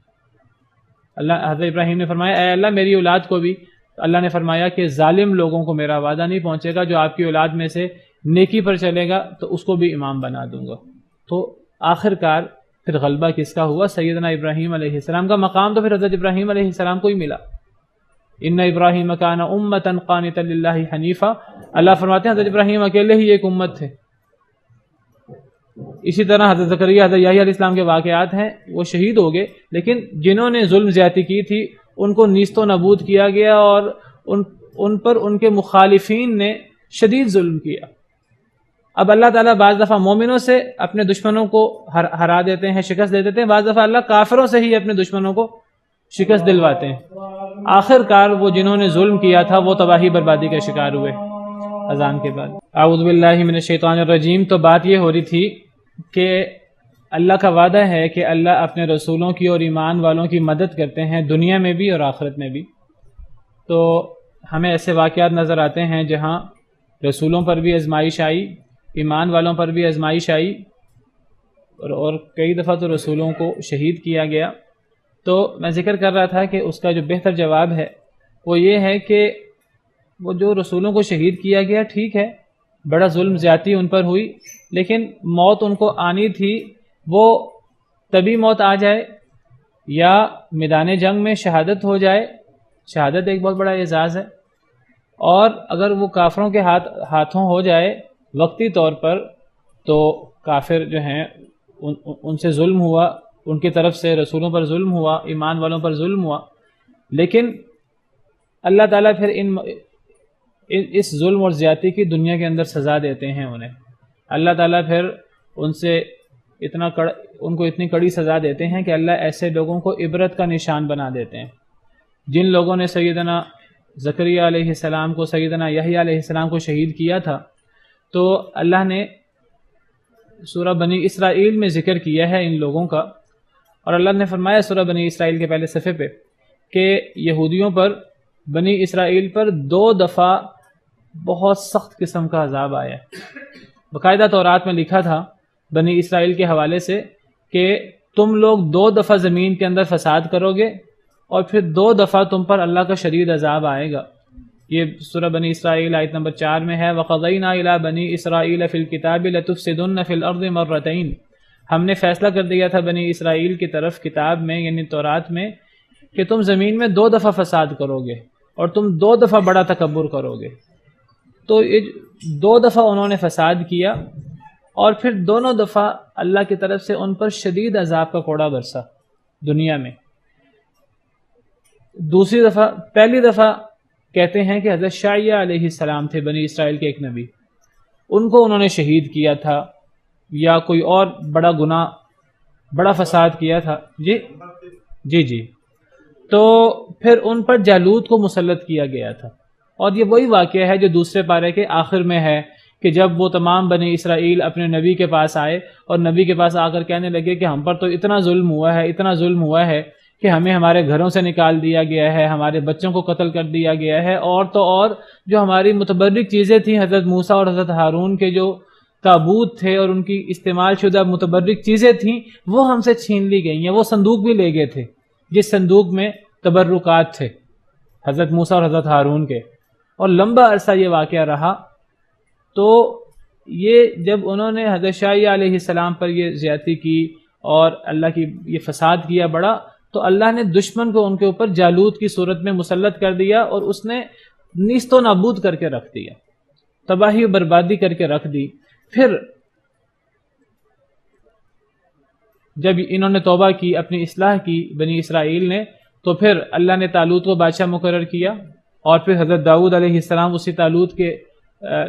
حضرت ابراہیم نے فرمایا اے اللہ میری اولاد کو بھی، اللہ نے فرمایا کہ ظالم لوگوں کو میرا وعدہ نہیں پہنچے گا، جو آپ کی اولاد میں سے نیکی پر چلے گا تو اس کو بھی امام بنا دوں گا۔ تو آخر کار پھر غلبہ کس کا ہوا؟ سیدنا ابراہیم علیہ السلام کا۔ مقام تو پھر حضرت ابراہیم علیہ السلام کو ہی ملا۔ ان ابراہیم کان امۃ قانتا للہ حنیفا، اللہ فرماتے ہیں حضرت ابراہیم اکیلے ہی ایک امت تھے۔ اسی طرح حضرت زکریا، حضرت یحییٰ علیہ السلام کے واقعات ہیں، وہ شہید ہو گئے، لیکن جنہوں نے ظلم زیادتی کی تھی ان کو نیست و نابود کیا گیا، اور ان پر ان کے مخالفین نے شدید ظلم کیا۔ اب اللہ تعالیٰ بعض دفعہ مومنوں سے اپنے دشمنوں کو ہرا دیتے ہیں، شکست دے دیتے ہیں، بعض دفعہ اللہ کافروں سے ہی اپنے دشمنوں کو شکست دلواتے ہیں۔ آخر کار وہ جنہوں نے ظلم کیا تھا وہ تباہی بربادی کا شکار ہوئے۔ اذان کے بعد اعوذ باللہ من الشیطان الرجیم۔ تو بات یہ ہو رہی تھی کہ اللہ کا وعدہ ہے کہ اللہ اپنے رسولوں کی اور ایمان والوں کی مدد کرتے ہیں، دنیا میں بھی اور آخرت میں بھی۔ تو ہمیں ایسے واقعات نظر آتے ہیں جہاں رسولوں پر بھی آزمائش آئی، ایمان والوں پر بھی آزمائش آئی، اور کئی دفعہ تو رسولوں کو شہید کیا گیا۔ تو میں ذکر کر رہا تھا کہ اس کا جو بہتر جواب ہے وہ یہ ہے کہ وہ جو رسولوں کو شہید کیا گیا ٹھیک ہے، بڑا ظلم زیادتی ان پر ہوئی، لیکن موت ان کو آنی تھی، وہ تبھی موت آ جائے یا میدان جنگ میں شہادت ہو جائے۔ شہادت ایک بہت بڑا اعزاز ہے، اور اگر وہ کافروں کے ہاتھوں ہو جائے وقتی طور پر تو کافر جو ہیں ان سے ظلم ہوا، ان کی طرف سے رسولوں پر ظلم ہوا، ایمان والوں پر ظلم ہوا، لیکن اللہ تعالیٰ پھر اس ظلم اور زیادتی کی دنیا کے اندر سزا دیتے ہیں انہیں۔ اللہ تعالیٰ پھر ان کو اتنی کڑی سزا دیتے ہیں کہ اللہ ایسے لوگوں کو عبرت کا نشان بنا دیتے ہیں۔ جن لوگوں نے سیدنا زکریا علیہ السلام کو، سیدنا یحییٰ علیہ السلام کو شہید کیا تھا، تو اللہ نے سورہ بنی اسرائیل میں ذکر کیا ہے ان لوگوں کا، اور اللہ نے فرمایا سورہ بنی اسرائیل کے پہلے صفحے پہ کہ یہودیوں پر، بنی اسرائیل پر 2 دفعہ بہت سخت قسم کا عذاب آیا۔ باقاعدہ تورات میں لکھا تھا بنی اسرائیل کے حوالے سے کہ تم لوگ 2 دفعہ زمین کے اندر فساد کرو گے، اور پھر 2 دفعہ تم پر اللہ کا شدید عذاب آئے گا۔ یہ سورہ بنی اسرائیل آیت نمبر 4 میں ہے، وَقَضَيْنَا إِلَىٰ بَنِي إِسْرَائِيلَ فِي الْكِتَابِ لَتُفْسِدُنَّ فِي الْأَرْضِ مَرَّتَيْنِ، ہم نے فیصلہ کر دیا تھا بنی اسرائیل کی طرف کتاب میں، یعنی تورات میں، کہ تم زمین میں 2 دفعہ فساد کرو گے اور تم 2 دفعہ بڑا تکبر کرو گے۔ تو یہ 2 دفعہ انہوں نے فساد کیا، اور پھر دونوں دفعہ اللہ کی طرف سے ان پر شدید عذاب کا کوڑا برسا دنیا میں۔ دوسری دفعہ، پہلی دفعہ کہتے ہیں کہ حضرت شعیہ علیہ السلام تھے بنی اسرائیل کے ایک نبی، ان کو انہوں نے شہید کیا تھا، یا کوئی اور بڑا گناہ، بڑا فساد کیا تھا۔ جی تو پھر ان پر جالوت کو مسلط کیا گیا تھا، اور یہ وہی واقعہ ہے جو دوسرے پارے کے آخر میں ہے کہ جب وہ تمام بنی اسرائیل اپنے نبی کے پاس آئے اور نبی کے پاس آ کر کہنے لگے کہ ہم پر تو اتنا ظلم ہوا ہے کہ ہمیں ہمارے گھروں سے نکال دیا گیا ہے، ہمارے بچوں کو قتل کر دیا گیا ہے، اور تو اور جو ہماری متبرک چیزیں تھیں، حضرت موسیٰ اور حضرت ہارون کے جو تابوت تھے اور ان کی استعمال شدہ متبرک چیزیں تھیں، وہ ہم سے چھین لی گئی ہیں۔ وہ صندوق بھی لے گئے تھے جس صندوق میں تبرکات تھے حضرت موسیٰ اور حضرت ہارون کے، اور لمبا عرصہ یہ واقعہ رہا۔ تو یہ جب انہوں نے حضرت شعیہ علیہ السلام پر یہ زیادتی کی اور اللہ کی یہ فساد کیا بڑا، تو اللہ نے دشمن کو ان کے اوپر جالوت کی صورت میں مسلط کر دیا، اور اس نے نیست و نابود کر کے رکھ دیا، تباہی و بربادی کر کے رکھ دی۔ پھر جب انہوں نے توبہ کی، اپنی اصلاح کی بنی اسرائیل نے، تو پھر اللہ نے طالوت کو بادشاہ مقرر کیا، اور پھر حضرت داؤد علیہ السلام اسی طالوت کے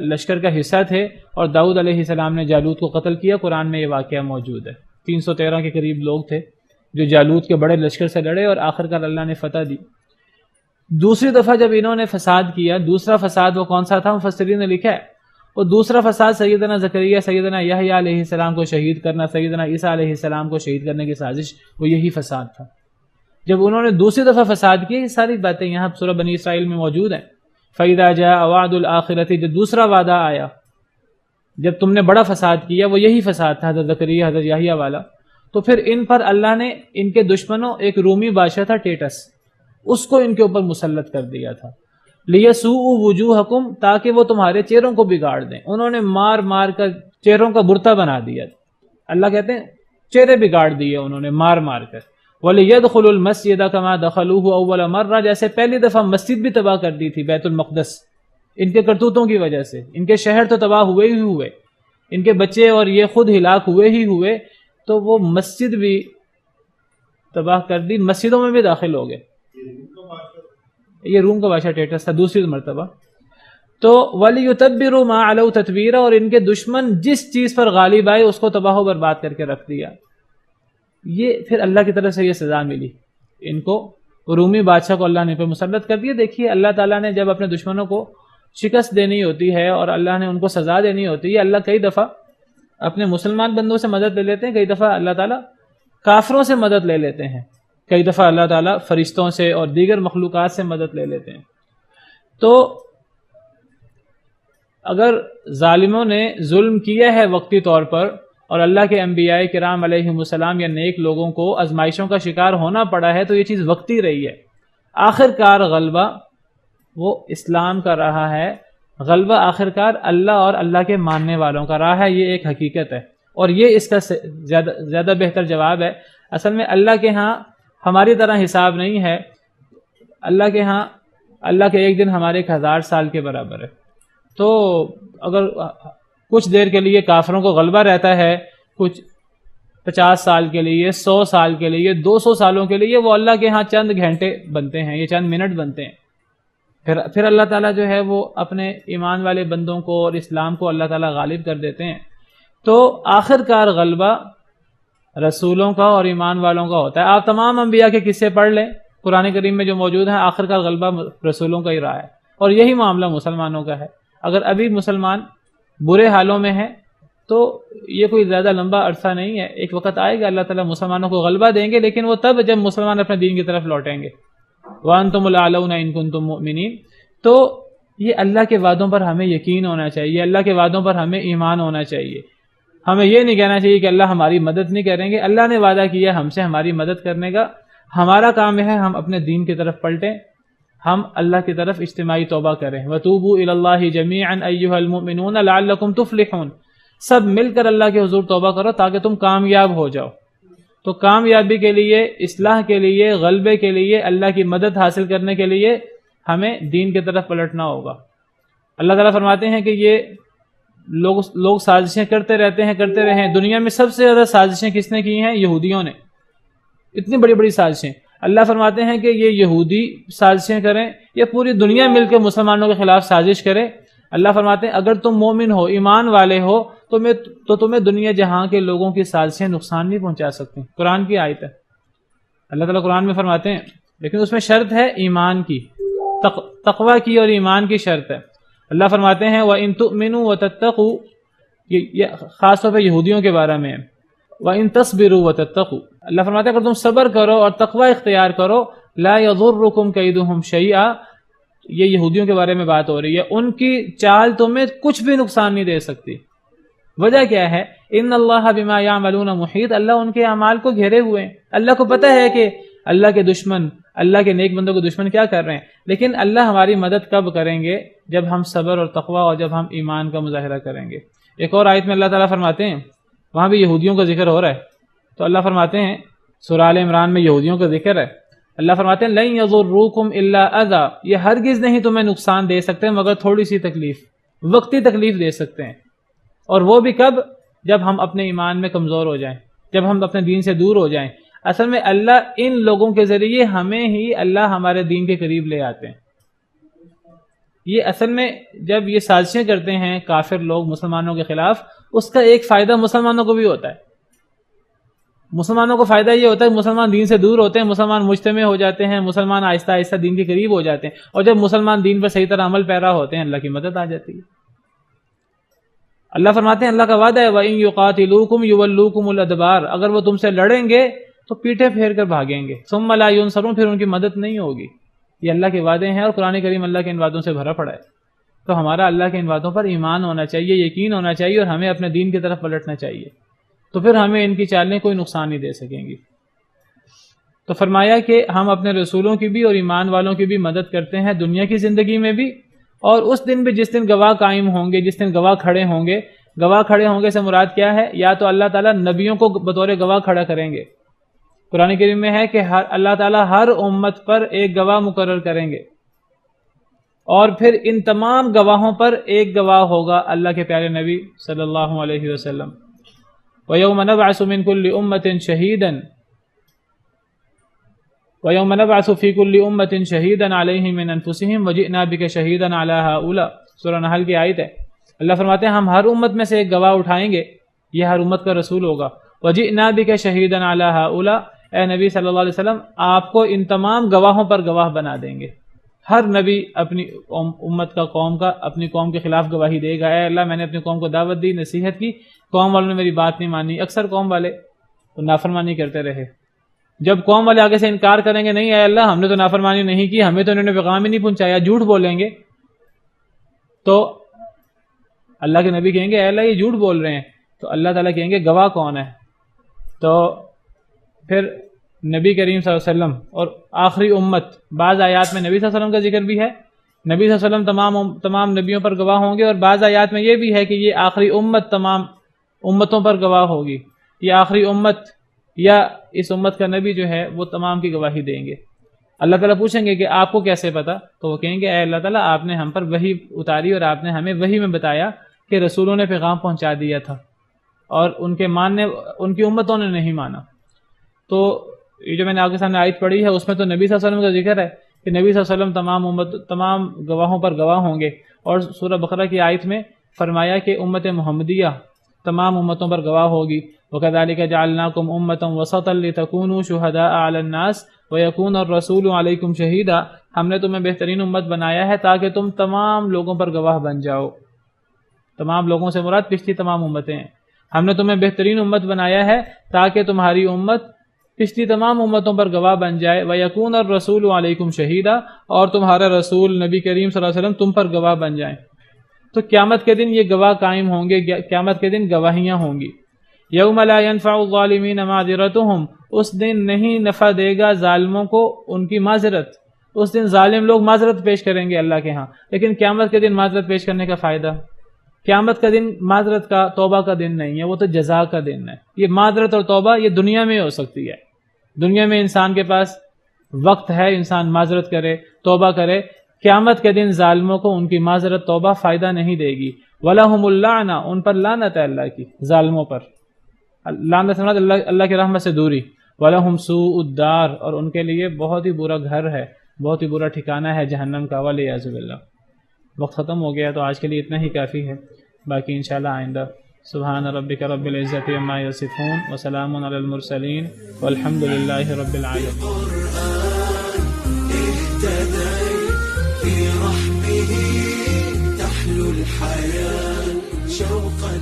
لشکر کا حصہ تھے، اور داؤد علیہ السلام نے جالوت کو قتل کیا۔ قرآن میں یہ واقعہ موجود ہے۔ 313 کے قریب لوگ تھے جو جالوت کے بڑے لشکر سے لڑے، اور آخرکار اللہ نے فتح دی۔ دوسری دفعہ جب انہوں نے فساد کیا، دوسرا فساد وہ کون سا تھا؟ مفسرین نے لکھا ہے وہ دوسرا فساد سیدنا زکریا، سیدنا یحییٰ علیہ السلام کو شہید کرنا، سیدنا عیسیٰ علیہ السلام کو شہید کرنے کی سازش، وہ یہی فساد تھا۔ جب انہوں نے دوسری دفعہ فساد کیا، یہ ساری باتیں یہاں سورہ بنی اسرائیل میں موجود ہیں۔ فَإِذَا جَاءَ وَعْدُ الْآخِرَةِ، جب دوسرا وعدہ آیا، جب تم نے بڑا فساد کیا، وہ یہی فساد تھا حضرت زکریا حضرت یحییٰ والا، تو پھر ان پر اللہ نے ان کے دشمنوں، ایک رومی بادشاہ تھا ٹیٹس، اس کو ان کے اوپر مسلط کر دیا تھا۔ لِيَسُوءُ وُجُوهَكُمْ، تاکہ وہ تمہارے چہروں کو بگاڑ دیں۔ انہوں نے مار مار کر چہروں کا برتا بنا دیا۔ اللہ کہتے ہیں چہرے بگاڑ دیے انہوں نے مار مار کر۔ وَلِيَدْخُلُوا الْمَسْجِدَ كَمَا دَخَلُوهُ أَوَّلَ مَرَّةٍ، جیسے پہلی دفعہ مسجد بھی تباہ کر دی تھی بیت المقدس ان کے کرتوتوں کی وجہ سے۔ ان کے شہر تو تباہ ہوئے ہی ہوئے، ان کے بچے اور یہ خود ہلاک ہوئے ہی ہوئے، تو وہ مسجد بھی تباہ کر دی، مسجدوں میں بھی داخل ہو گئے۔ یہ روم کا بادشاہ ٹیٹس تھا دوسری مرتبہ۔ تو وَلِيُتَبِّرُوا مَا عَلَوْا تَتْبِيرًا، اور ان کے دشمن جس چیز پر غالب آئے اس کو تباہ و برباد کر کے رکھ دیا۔ یہ پھر اللہ کی طرف سے یہ سزا ملی ان کو، رومی بادشاہ کو اللہ نے پہ مسلط کر دیا۔ دیکھیے اللہ تعالیٰ نے جب اپنے دشمنوں کو شکست دینی ہوتی ہے اور اللہ نے ان کو سزا دینی ہوتی ہے، اللہ کئی دفعہ اپنے مسلمان بندوں سے مدد لے لیتے ہیں، کئی دفعہ اللہ تعالیٰ کافروں سے مدد لے لیتے ہیں، کئی دفعہ اللہ تعالیٰ فرشتوں سے اور دیگر مخلوقات سے مدد لے لیتے ہیں۔ تو اگر ظالموں نے ظلم کیا ہے وقتی طور پر، اور اللہ کے انبیاء کرام علیہم السلام یا نیک لوگوں کو آزمائشوں کا شکار ہونا پڑا ہے، تو یہ چیز وقتی رہی ہے۔ آخر کار غلبہ وہ اسلام کا رہا ہے، غلبہ آخر کار اللہ اور اللہ کے ماننے والوں کا رہا ہے، یہ ایک حقیقت ہے، اور یہ اس کا زیادہ بہتر جواب ہے۔ اصل میں اللہ کے ہاں ہماری طرح حساب نہیں ہے، اللہ کے ہاں اللہ کے ایک دن ہمارے 1000 سال کے برابر ہے۔ تو اگر کچھ دیر کے لیے کافروں کو غلبہ رہتا ہے، کچھ 50 سال کے لیے، 100 سال کے لیے، 200 سالوں کے لیے، وہ اللہ کے ہاں چند گھنٹے بنتے ہیں، یہ چند منٹ بنتے ہیں۔ پھر اللہ تعالیٰ جو ہے وہ اپنے ایمان والے بندوں کو اور اسلام کو اللہ تعالیٰ غالب کر دیتے ہیں۔ تو آخر کار غلبہ رسولوں کا اور ایمان والوں کا ہوتا ہے۔ آپ تمام انبیاء کے قصے پڑھ لیں قرآن کریم میں جو موجود ہیں، آخر کار غلبہ رسولوں کا ہی رہا ہے، اور یہی معاملہ مسلمانوں کا ہے۔ اگر ابھی مسلمان برے حالوں میں ہیں تو یہ کوئی زیادہ لمبا عرصہ نہیں ہے، ایک وقت آئے گا اللہ تعالیٰ مسلمانوں کو غلبہ دیں گے، لیکن وہ تب جب مسلمان اپنے دین کی طرف لوٹیں گے۔ وَأَنْتُمُ الْأَعْلَوْنَ إِن كُنتُم مُؤْمِنِينَ۔ تو یہ اللہ کے وعدوں پر ہمیں یقین ہونا چاہیے، اللہ کے وعدوں پر ہمیں ایمان ہونا چاہیے۔ ہمیں یہ نہیں کہنا چاہیے کہ اللہ ہماری مدد نہیں کریں گے، اللہ نے وعدہ کیا ہم سے ہماری مدد کرنے کا۔ ہمارا کام ہے ہم اپنے دین کی طرف پلٹیں، ہم اللہ کی طرف اجتماعی توبہ کریں۔ وَتُوبُوا إِلَى اللَّهِ جَمِيعًا أَيُّهَا الْمُؤْمِنُونَ لَعَلَّكُمْ تُفْلِحُونَ۔ سب مل کر اللہ کے حضور توبہ کرو تاکہ تم کامیاب ہو جاؤ۔ تو کامیابی کے لیے، اصلاح کے لیے، غلبے کے لیے، اللہ کی مدد حاصل کرنے کے لیے ہمیں دین کی طرف پلٹنا ہوگا۔ اللہ تعالیٰ فرماتے ہیں کہ یہ لوگ سازشیں کرتے رہتے ہیں، کرتے رہے ہیں۔ دنیا میں سب سے زیادہ سازشیں کس نے کی ہیں؟ یہودیوں نے، اتنی بڑی بڑی سازشیں۔ اللہ فرماتے ہیں کہ یہ یہودی سازشیں کریں یا پوری دنیا مل کے مسلمانوں کے خلاف سازش کرے، اللہ فرماتے ہیں اگر تم مومن ہو، ایمان والے ہو، تو تمہیں دنیا جہاں کے لوگوں کی سازشیں نقصان نہیں پہنچا سکتی۔ قرآن کی آیت ہے، اللہ تعالیٰ قرآن میں فرماتے ہیں، لیکن اس میں شرط ہے ایمان کی، تقوی کی اور ایمان کی شرط ہے۔ اللہ فرماتے ہیں وَإِن تُؤْمِنُوا وَتَتَّقُوا، یہ خاص طور پہ یہودیوں کے بارے میں ہے، وَإِن تَصْبِرُوا وَتَتَّقُوا، اللہ فرماتے ہیں اگر تم صبر کرو اور تقوی اختیار کرو، لَا يَضُرُّكُمْ كَيْدُهُمْ شَيْئًا، یہ یہودیوں کے بارے میں بات ہو رہی ہے، ان کی چال تمہیں کچھ بھی نقصان نہیں دے سکتی۔ وجہ کیا ہے؟ ان اللہ بما یعملون محیط، اللہ ان کے اعمال کو گھیرے ہوئے ہیں، اللہ کو پتہ ہے کہ اللہ کے دشمن، اللہ کے نیک بندوں کے دشمن کیا کر رہے ہیں، لیکن اللہ ہماری مدد کب کریں گے؟ جب ہم صبر اور تقوی اور جب ہم ایمان کا مظاہرہ کریں گے۔ ایک اور آیت میں اللہ تعالیٰ فرماتے ہیں، وہاں بھی یہودیوں کا ذکر ہو رہا ہے، تو اللہ فرماتے ہیں سورہ آل عمران میں یہودیوں کا ذکر ہے، اللہ فرماتے ہیں لَن يَضُرُّوكُمْ إِلَّا أَذًى، یہ ہرگز نہیں تمہیں نقصان دے سکتے مگر تھوڑی سی تکلیف، وقتی تکلیف دے سکتے ہیں، اور وہ بھی کب؟ جب ہم اپنے ایمان میں کمزور ہو جائیں، جب ہم اپنے دین سے دور ہو جائیں۔ اصل میں اللہ ان لوگوں کے ذریعے ہمیں ہی اللہ ہمارے دین کے قریب لے آتے ہیں۔ یہ اصل میں جب یہ سازشیں کرتے ہیں کافر لوگ مسلمانوں کے خلاف، اس کا ایک فائدہ مسلمانوں کو بھی ہوتا ہے۔ مسلمانوں کو فائدہ یہ ہوتا ہے کہ مسلمان دین سے دور ہوتے ہیں، مسلمان مجتمع ہو جاتے ہیں، مسلمان آہستہ آہستہ دین کے قریب ہو جاتے ہیں، اور جب مسلمان دین پر صحیح طرح عمل پیرا ہوتے ہیں اللہ کی مدد آ جاتی ہے۔ اللہ فرماتے ہیں اللہ کا وعدہ ہے وَإِن يُقَاتِلُوكُمْ يُوَلُّوكُمُ الْأَدْبَارَ، اگر وہ تم سے لڑیں گے تو پیٹھے پھیر کر بھاگیں گے، ثُمَّ لَا يُنصَرُونَ، پھر ان کی مدد نہیں ہوگی۔ یہ اللہ کے وعدے ہیں اور قرآن کریم اللہ کے ان وعدوں سے بھرا پڑا ہے۔ تو ہمارا اللہ کے ان وعدوں پر ایمان ہونا چاہیے، یقین ہونا چاہیے، اور ہمیں اپنے دین کی طرف پلٹنا چاہیے، تو پھر ہمیں ان کی چالیں کوئی نقصان نہیں دے سکیں گی۔ تو فرمایا کہ ہم اپنے رسولوں کی بھی اور ایمان والوں کی بھی مدد کرتے ہیں دنیا کی زندگی میں بھی، اور اس دن بھی جس دن گواہ قائم ہوں گے، جس دن گواہ کھڑے ہوں گے۔ گواہ کھڑے ہوں گے سے مراد کیا ہے؟ یا تو اللہ تعالیٰ نبیوں کو بطور گواہ کھڑا کریں گے، قرآن کریم میں ہے کہ اللہ تعالیٰ ہر امت پر ایک گواہ مقرر کریں گے، اور پھر ان تمام گواہوں پر ایک گواہ ہوگا اللہ کے پیارے نبی صلی اللہ علیہ وسلم۔ وَيَوْمَ نَبْعَثُ مِن كُلِّ أُمَّةٍ شَهِيدًا وَيَوْمَ نَبْعَثُ فِي كُلِّ أُمَّةٍ شَهِيدًا عَلَيْهِم مِّنْ أَنفُسِهِمْ وَجِئْنَا بِكَ شَهِيدًا عَلَىٰ هَٰؤُلَاءِ، سورہ نحل کی آیت ہے۔ اللہ فرماتے ہیں ہم ہر امت میں سے ایک گواہ اٹھائیں گے، یہ ہر امت کا رسول ہوگا۔ وَجِئْنَا بِكَ شَهِيدًا عَلَىٰ هَٰؤُلَاءِ، اے نبی صلی اللہ علیہ وسلم آپ کو ان تمام گواہوں پر گواہ بنا دیں گے۔ ہر نبی اپنی امت کا، قوم کا، اپنی قوم کے خلاف گواہی دے گا، اے اللہ میں نے اپنی قوم کو دعوت دی، نصیحت کی، قوم والوں نے میری بات نہیں مانی۔ اکثر قوم والے تو نافرمانی کرتے رہے، جب قوم والے آگے سے انکار کریں گے نہیں اے اللہ ہم نے تو نافرمانی نہیں کی، ہمیں تو انہوں نے پیغام ہی نہیں پہنچایا، جھوٹ بولیں گے، تو اللہ کے نبی کہیں گے اے اللہ یہ جھوٹ بول رہے ہیں، تو اللہ تعالیٰ کہیں گے گواہ کون ہے؟ تو پھر نبی کریم صلی اللہ علیہ وسلم اور آخری امت، بعض آیات میں نبی صلی اللہ علیہ وسلم کا ذکر بھی ہے، نبی صلی اللہ علیہ وسلم تمام نبیوں پر گواہ ہوں گے، اور بعض آیات میں یہ بھی ہے کہ یہ آخری امت تمام امتوں پر گواہ ہوگی، یہ آخری امت یا اس امت کا نبی جو ہے وہ تمام کی گواہی دیں گے۔ اللہ تعالیٰ پوچھیں گے کہ آپ کو کیسے پتا؟ تو وہ کہیں گے اے اللہ تعالیٰ آپ نے ہم پر وحی اتاری اور آپ نے ہمیں وحی میں بتایا کہ رسولوں نے پیغام پہنچا دیا تھا اور ان کی امتوں نے نہیں مانا۔ تو یہ جو میں نے آپ کے سامنے آیت پڑھی ہے اس میں تو نبی صلی اللہ علیہ وسلم کا ذکر ہے کہ نبی صلی اللہ علیہ وسلم تمام گواہوں پر گواہ ہوں گے، اور سورہ بقرہ کی آیت میں فرمایا کہ امت محمدیہ تمام امتوں پر گواہ ہوگی۔ وَكَذَلِكَ جَعَلْنَاكُمْ أُمَّةً وَسَطًا لِتَكُونُوا شُهَدَاءَ عَلَى النَّاسِ وَيَكُونَ الرَّسُولُ عَلَيْكُمْ شَهِيدًا، ہم نے تمہیں بہترین امت بنایا ہے تاکہ تم تمام لوگوں پر گواہ بن جاؤ۔ تمام لوگوں سے مراد پچھلی تمام امتیں ہیں۔ ہم نے تمہیں بہترین امت بنایا ہے تاکہ تمہاری امت پچھلی تمام امتوں پر گواہ بن جائے۔ وَيَكُونَ الرَّسُولُ عَلَيْكُمْ شَهِيدًا، اور تمہارا رسول نبی کریم صلی اللہ علیہ وسلم تم پر گواہ بن جائیں۔ تو قیامت کے دن یہ گواہ قائم ہوں گے، قیامت کے دن گواہیاں ہوں گی۔ یوم لا ينفع الظالمین معذرتهم، اس دن نہیں نفع دے گا ظالموں کو ان کی معذرت، اس دن ظالم لوگ معذرت پیش کریں گے اللہ کے ہاں، لیکن قیامت کے دن معذرت پیش کرنے کا فائدہ؟ قیامت کا دن معذرت کا، توبہ کا دن نہیں ہے، وہ تو جزا کا دن ہے۔ یہ معذرت اور توبہ یہ دنیا میں ہو سکتی ہے، دنیا میں انسان کے پاس وقت ہے، انسان معذرت کرے، توبہ کرے۔ قیامت کے دن ظالموں کو ان کی معذرت توبہ فائدہ نہیں دے گی۔ وَلَهُمُ اللَّعْنَةُ، ان پر لعنت ہے اللہ کی، ظالموں پر، لعنت سے مراد اللہ کی رحمت سے دوری۔ وَلَهُمْ سُوءُ الدَّارِ، اور ان کے لیے بہت ہی برا گھر ہے، بہت ہی برا ٹھکانہ ہے جہنم کا، وَلِعِیاذُ بِاللَّہ۔ وقت ختم ہو گیا تو آج کے لیے اتنا ہی کافی ہے، باقی انشاءاللہ آئندہ۔ سبحان ربک رب العزت عما یصفون وسلام علی المرسلین والحمد للہ رب العالمین۔ في رحمه تحلو الحياة شوقا